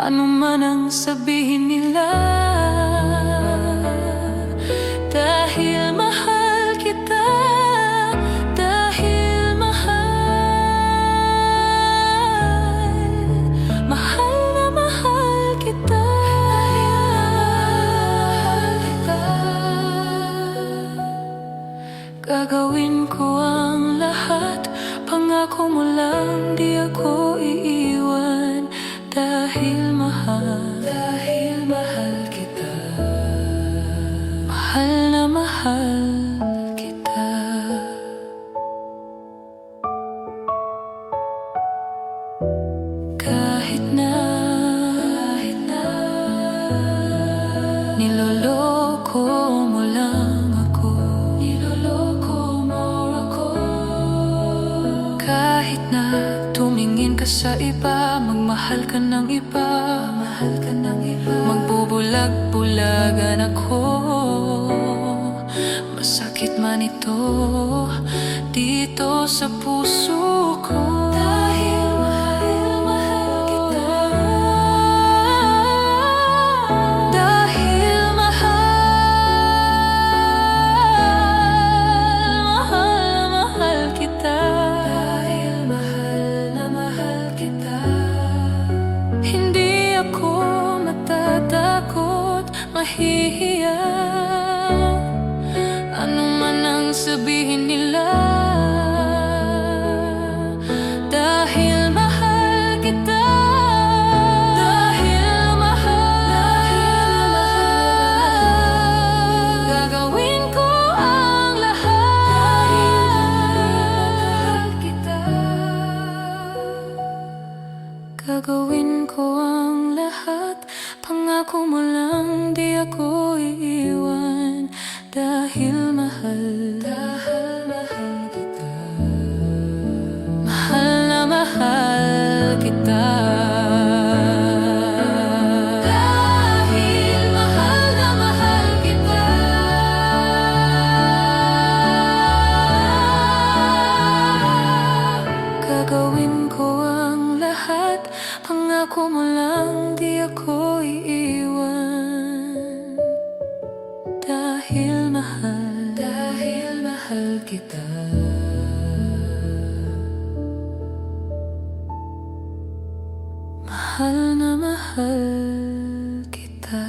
Ano man ang sabihin nila, dahil mahal kita, dahil mahal na mahal kita, gagawin ko ang lahat, pangako mo lang di ako iiwan. Dahil mahal kita, mahal na mahal kita. Kahit na niloloko mo lang ako, niloloko mo ako. Kahit na tumingin ka sa iba, magmahal ka ng iba, magbubulag-bulagan ako. Masakit man ito dito sa puso ko. Dahil mahal kita, dahil Pangako mo lang di ako iiwan. Dahil mahal kita. Mahal na mahal kita. Dahil mahal na mahal kita. Gagawin ko ang lahat. Pangako mo lang di ako iiwan. Dahil mahal kita. Mahal na mahal kita.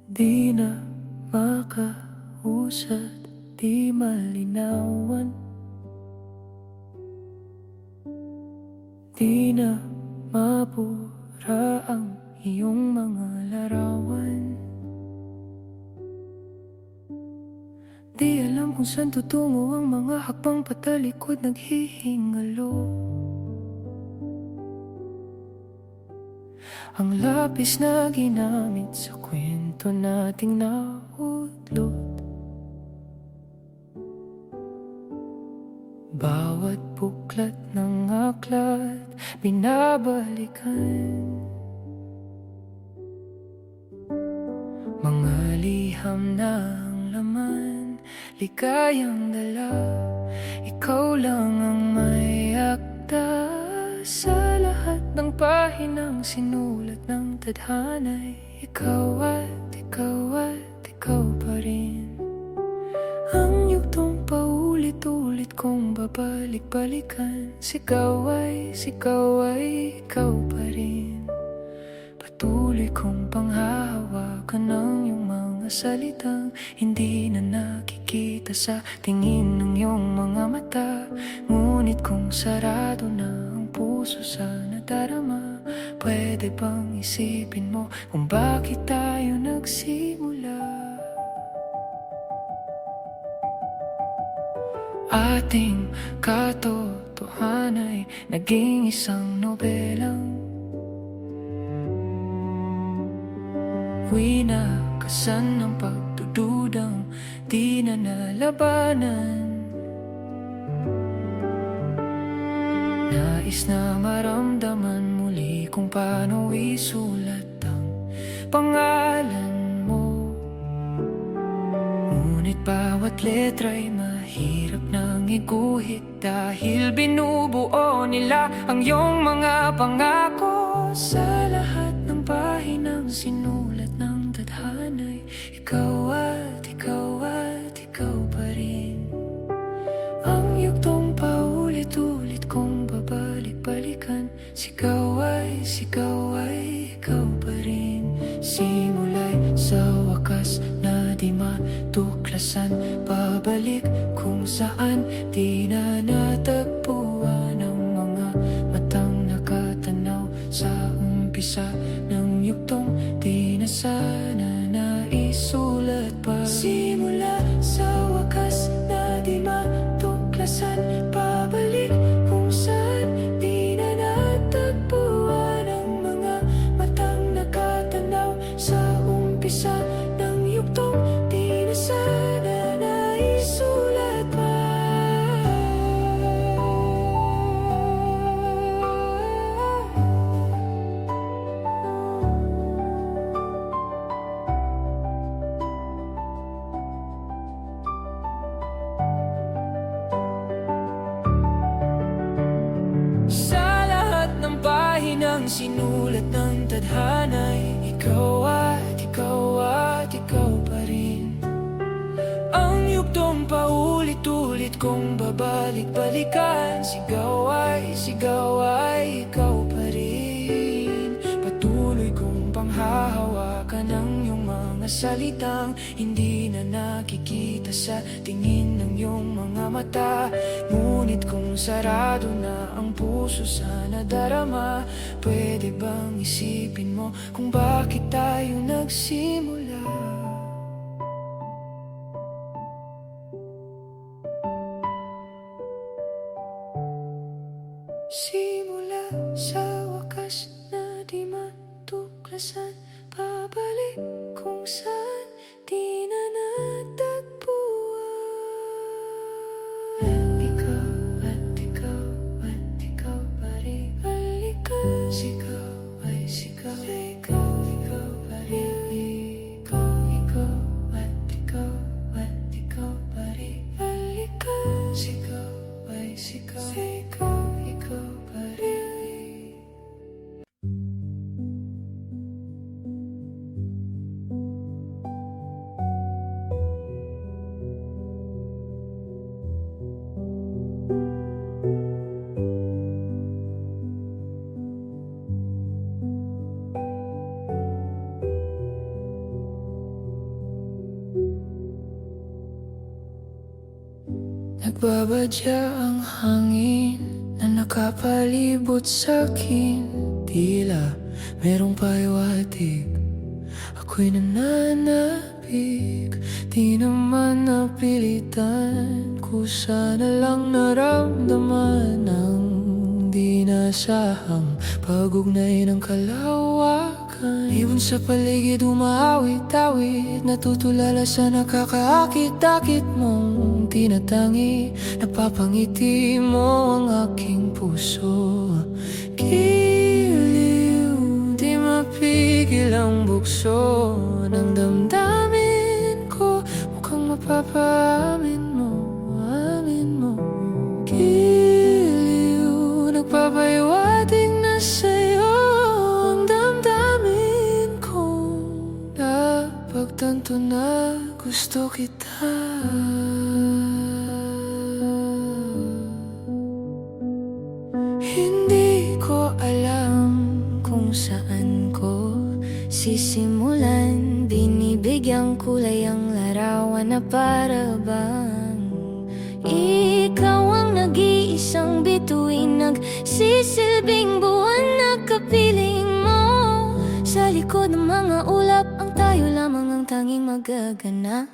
Di na makausad, di malinawan. Di na mabura ang iyong mga larawan. Di alam kung saan tutungo ang mga hakbang patalikod naghihingalo. Ang lapis na ginamit sa kwento nating nautlot. Bawat buklat ng aklat binabalikan. Mga liham na ang laman, ligayang dala. Ikaw lang ang may akda sa lahat ng pahinang sinulat ng tadhana'y ikaw at ikaw at ikaw pa rin. Ang yugtong paulit-ulit kong babalik-balikan. Sigaw ay ikaw pa rin. Patuloy kong panghahawakan ng iyong mga salitang hindi na nakikita sa tingin ng iyong mga mata. Ngunit kung sarado na ang puso sa nadarama, pwede bang isipin mo kung bakit tayo nagsimula? Ating katotohanan ay naging isang nobelang winakasan ng pagdududang di na nalabanan. Nais na maramdaman muli kung paano isulat ang pangalan mo. Ngunit bawat letra'y mahirap nang iguhit dahil binubuo nila ang iyong mga pangako. Sa lahat ng pahinang sinulat ng tadhana'y ikaw at ikaw at ikaw pa rin. Ang yugtong paulit-ulit kong babalik-balikan. Sigaw ay ikaw pa rin. Simula'y sa wakas na di matuklasan, pabalik kung saan di na natagpuan ang mga matang nakatanaw sa umpisa ng yugtong di na sana naisulat pa. Simula sa wakas na di matuklasan, pabalik kung saan di na natagpuan ang mga matang nakatanaw sa umpisa ng yugtong di na sana naisulat pa. Sa lahat ng pahinang sinulat ng tadhana'y ikaw at ikaw pa rin. Ang yugtong paulit-ulit kong babalik-balikan. Sigaw ay ikaw pa rin. Patuloy kong mga salitang hindi na nakikita sa tingin ng iyong mga mata. Ngunit kung sarado na ang puso sa nadarama, pwede bang isipin mo kung bakit tayo nagsimula? Simula sa wakas na di matuklasan, pabalik kung saan di na natagpuan. At ikaw, at ikaw, at ikaw pa rin. Balikan, sigaw ay sigaw. Ikaw, ikaw pa rin. Ikaw, ikaw, at ikaw, at ikaw pa rin. Balikan, sigaw ay sigaw. Ikaw, ikaw pa rin. Nagbabadya ang hangin na nakapalibot sa'kin. Tila merong pahiwatig, ako'y nananabik. Di naman napilitan, kusa na lang naramdaman ang di nasahang pag-ugnay ng kalawakan. Ibon sa paligid umaawit-awit, natutulala sa nakakaakit-akit mong tinatangi. Napapangiti mo ang aking puso. Giliw, di mapigil ang bukso ng damdamin ko. Mukhang mapapaamin mo, amin mo. Giliw, nagpapahiwatig na sa'yo ang damdamin ko. Napagtanto na gusto kita. Hindi ko alam kung saan ko sisimulan. Binibigyang kulay ang larawan na para bang ikaw ang nag-iisang bituin, nagsisilbing buwan na kapiling mo. Sa likod ng mga ulap, ang tayo lamang ang tanging magaganap.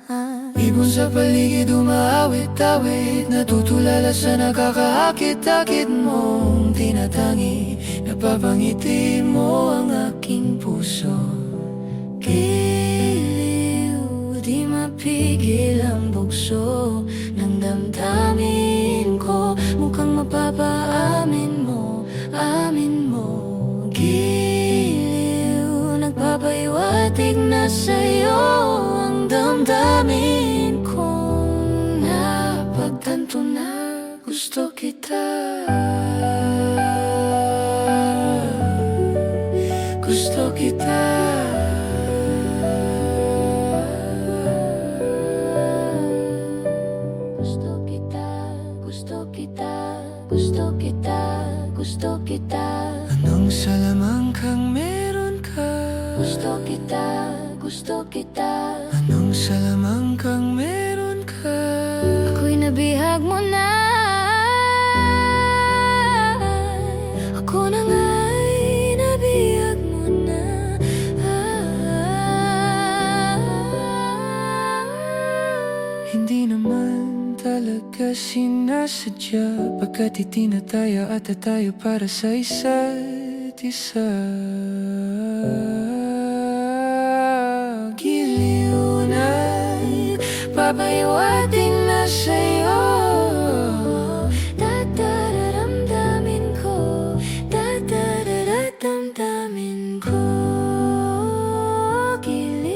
Ibon sa paligid umaawit-awit, natutulala sa nakakaakit-akit mong tinatangi. Napapangiti mo ang aking puso. Giliw, di mapigil ang bugso ng damdamin ko. Mukhang mapapaamin mo, amin mo. Giliw, nagpapahiwatig na sa'yo ang damdamin ko. Napagtanto na gusto kita. Gusto kita. Gusto kita, gusto kita, gusto kita, gusto kita. Anong salamang kang meron ka? Gusto kita, gusto kita. Anong salamang kang meron ka? Ako'y nabihag mo na. Ako na nga'y nabihag mo na. Hindi naman talaga sinasadya, pagkat itinataya at tayo para sa isa't isa. Giliw na papahiwatig na sa'yo. Dadararamdamin ko, dadararamdamin ko. Giliw,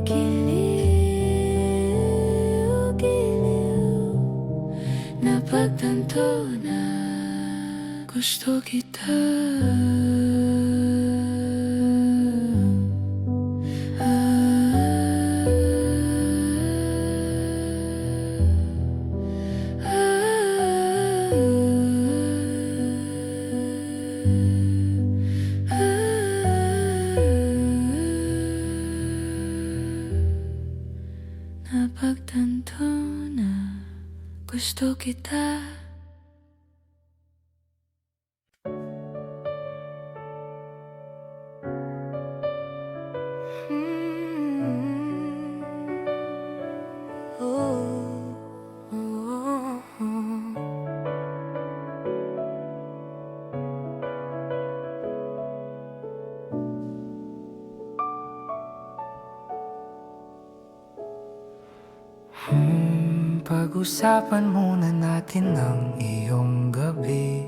giliw, giliw. Napagtanto na gusto kita. gusto kita. Pag-usapan muna natin ang iyong gabi.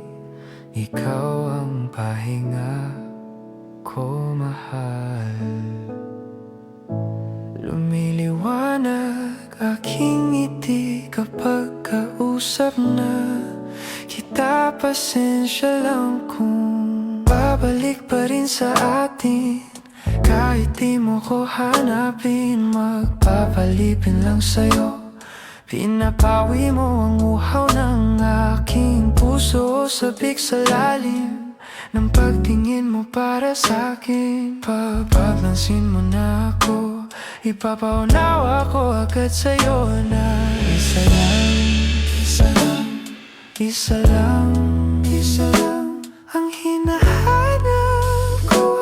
Ikaw ang pahinga ko, mahal. Lumiliwanag aking ngiti kapag kausap na kita. Pasensya lang kung babalik pa rin sa atin. Kahit di mo ko hanapin, magpapalipin lang sa'yo. Pinapawi mo ang uhaw ng aking puso, sabik sa lalim ng pagtingin mo para sa'kin. Pagpapansin mo na ako, ipapaunawa ko agad sa'yo na isa lang, isa lang, isa lang, isa lang ang hinahanap ko.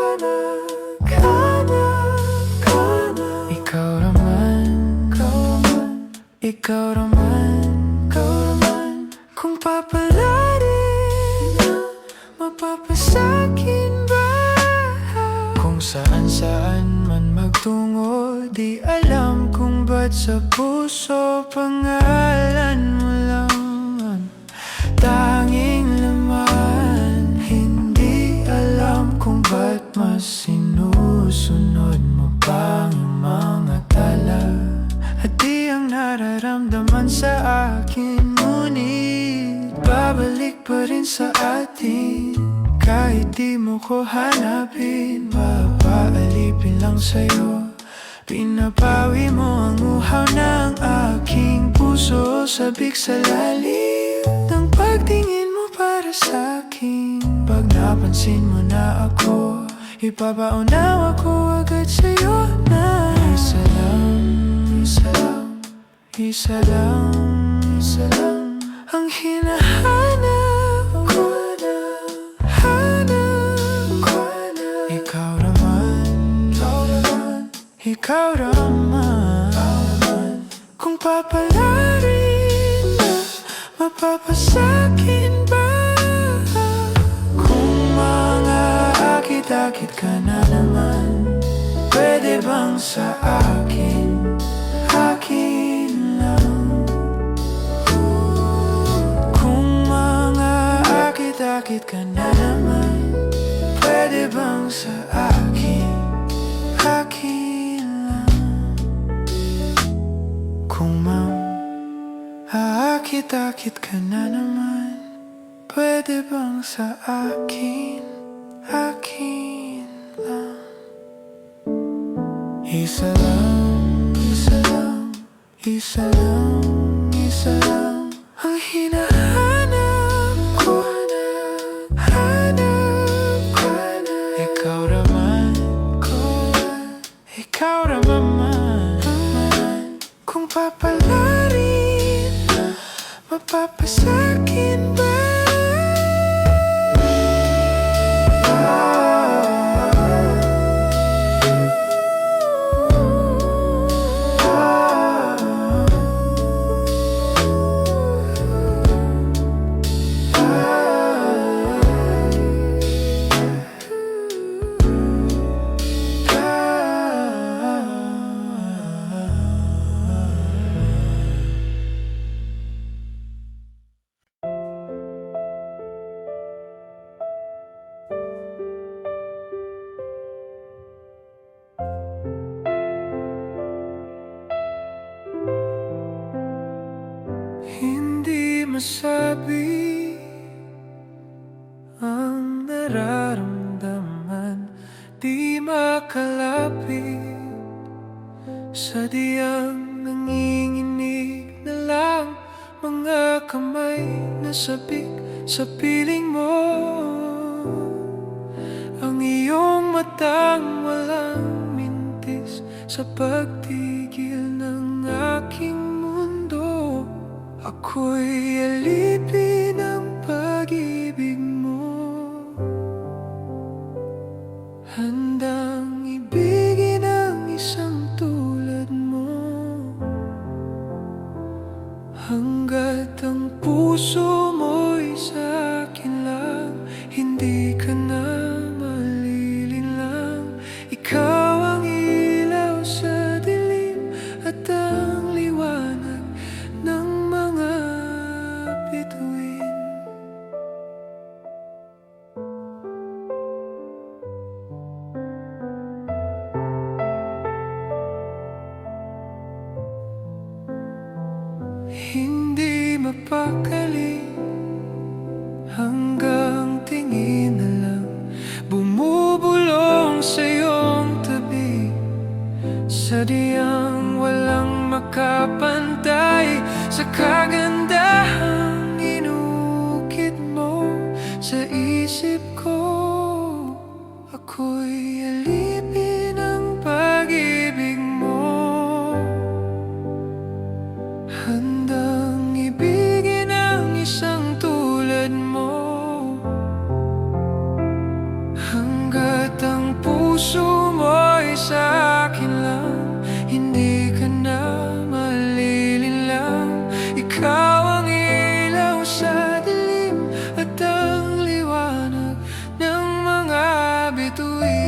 Ikaw naman, kung papalarin na mapapasakin ba? Kung saan-saan man magtungo, di alam kung ba't sa puso pangalan mo lang ang tanging laman. Hindi alam kung ba't mas sinusunod mo pa ang mga tala at di ang nararamdaman sa akin. Ngunit babalik pa rin sa atin. Kahit di mo ko hanapin, papaalipin lang sa'yo. Pinapawi mo ang uhaw ng aking puso, sabik sa lalim ng pagtingin mo para sa'kin. Pag napansin mo na ako, ipapaunawa ko agad sa'yo na isa lang, isa lang, isa lang, isa lang ang hinahanap ko na, hanap ko na. Ikaw naman, ikaw naman, kung papalarin na mapapasakin ba? Kung mga akit-akit ka na naman, pwede bang sa akin, akin lang? Kung mga akit-akit ka na naman, pwede bang sa akin, akin lang? Kung aakit-akit ka na naman, pwede bang sa akin, akin lang? Isa lang, isa lang, isa lang, isa lang ang hinahanap ko, hanap ko na. Ikaw naman, ikaw naman, kung papalarin na mapapasakin ba? Hindi masabi ang nararamdaman, di makalapit, sadyang nanginginig na lang mga kamay na sabik sa piling mo. Ang iyong matang walang mintis sa pagtigil ng aking mundo. Ako Ako'y alipin ng pag-ibig mo, handang ibigin ang isang tulad mo. Hanggat ang puso mo'y sa'kin lang, hindi ka na malilinlang. Ikaw ang ilaw sa dilim at ang liwanag ng mga bituin. Hindi mapakali, hanggang tingin na lang bumubulong sa iyong tabi. Sadyang walang makapantay sa kagandahang inukit mo sa isip ko. Ako'y alipin ng pag-ibig mo, handang ibigin ang isang tulad mo. Hanggat ang puso mo'y sa'kin lang, hindi ka na malilinlang. Ikaw ang ilaw sa dilim at ang liwanag ng mga bituin.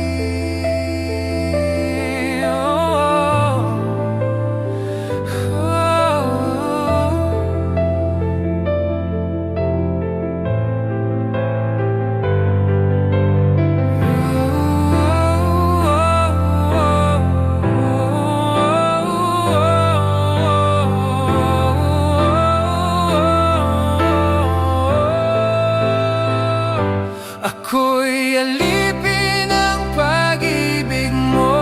Ako'y alipin ng pag-ibig mo,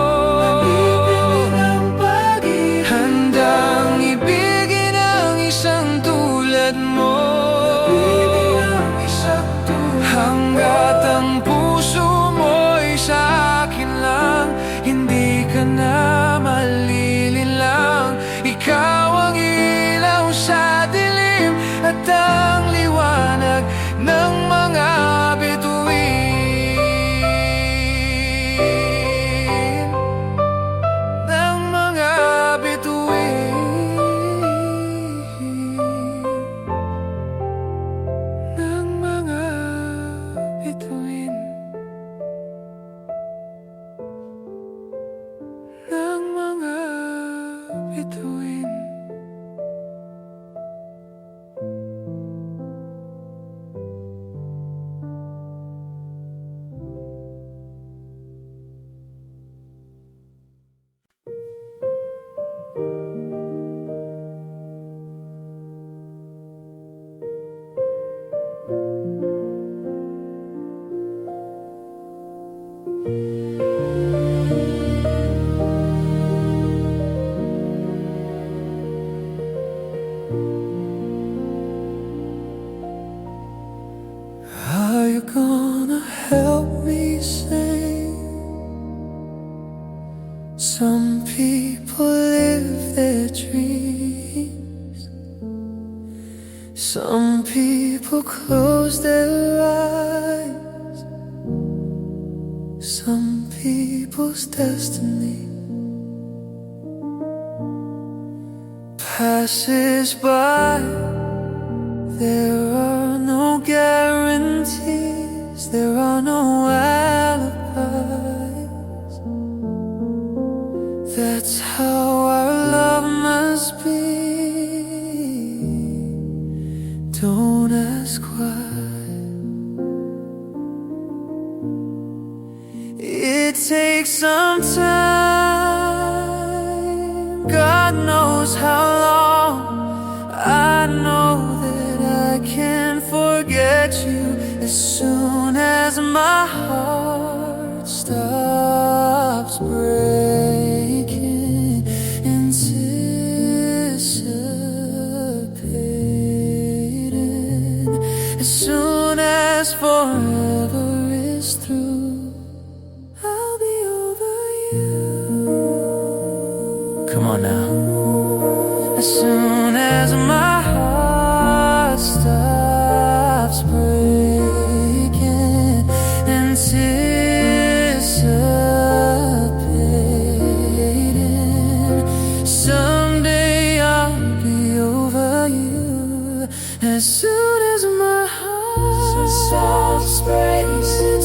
handang ibigin ang isang tulad mo. Hanggat ang puso mo'y sa'kin lang, hindi ka na malilinlang. Ikaw ang ilaw sa dilim at ang liwanag ng mga bituin. Are you gonna help me sing? Some people live their dreams, some people close their eyes, some people's destiny passes by. There are no guarantees, there are no alibis. That's how our love must be. Don't ask why. It takes some time, God knows how long. I know that I can forget you as soon as my heart stops breaking, anticipating. As soon as forever is through, I'll be over you. Come on now. As soon as my heart soft sprays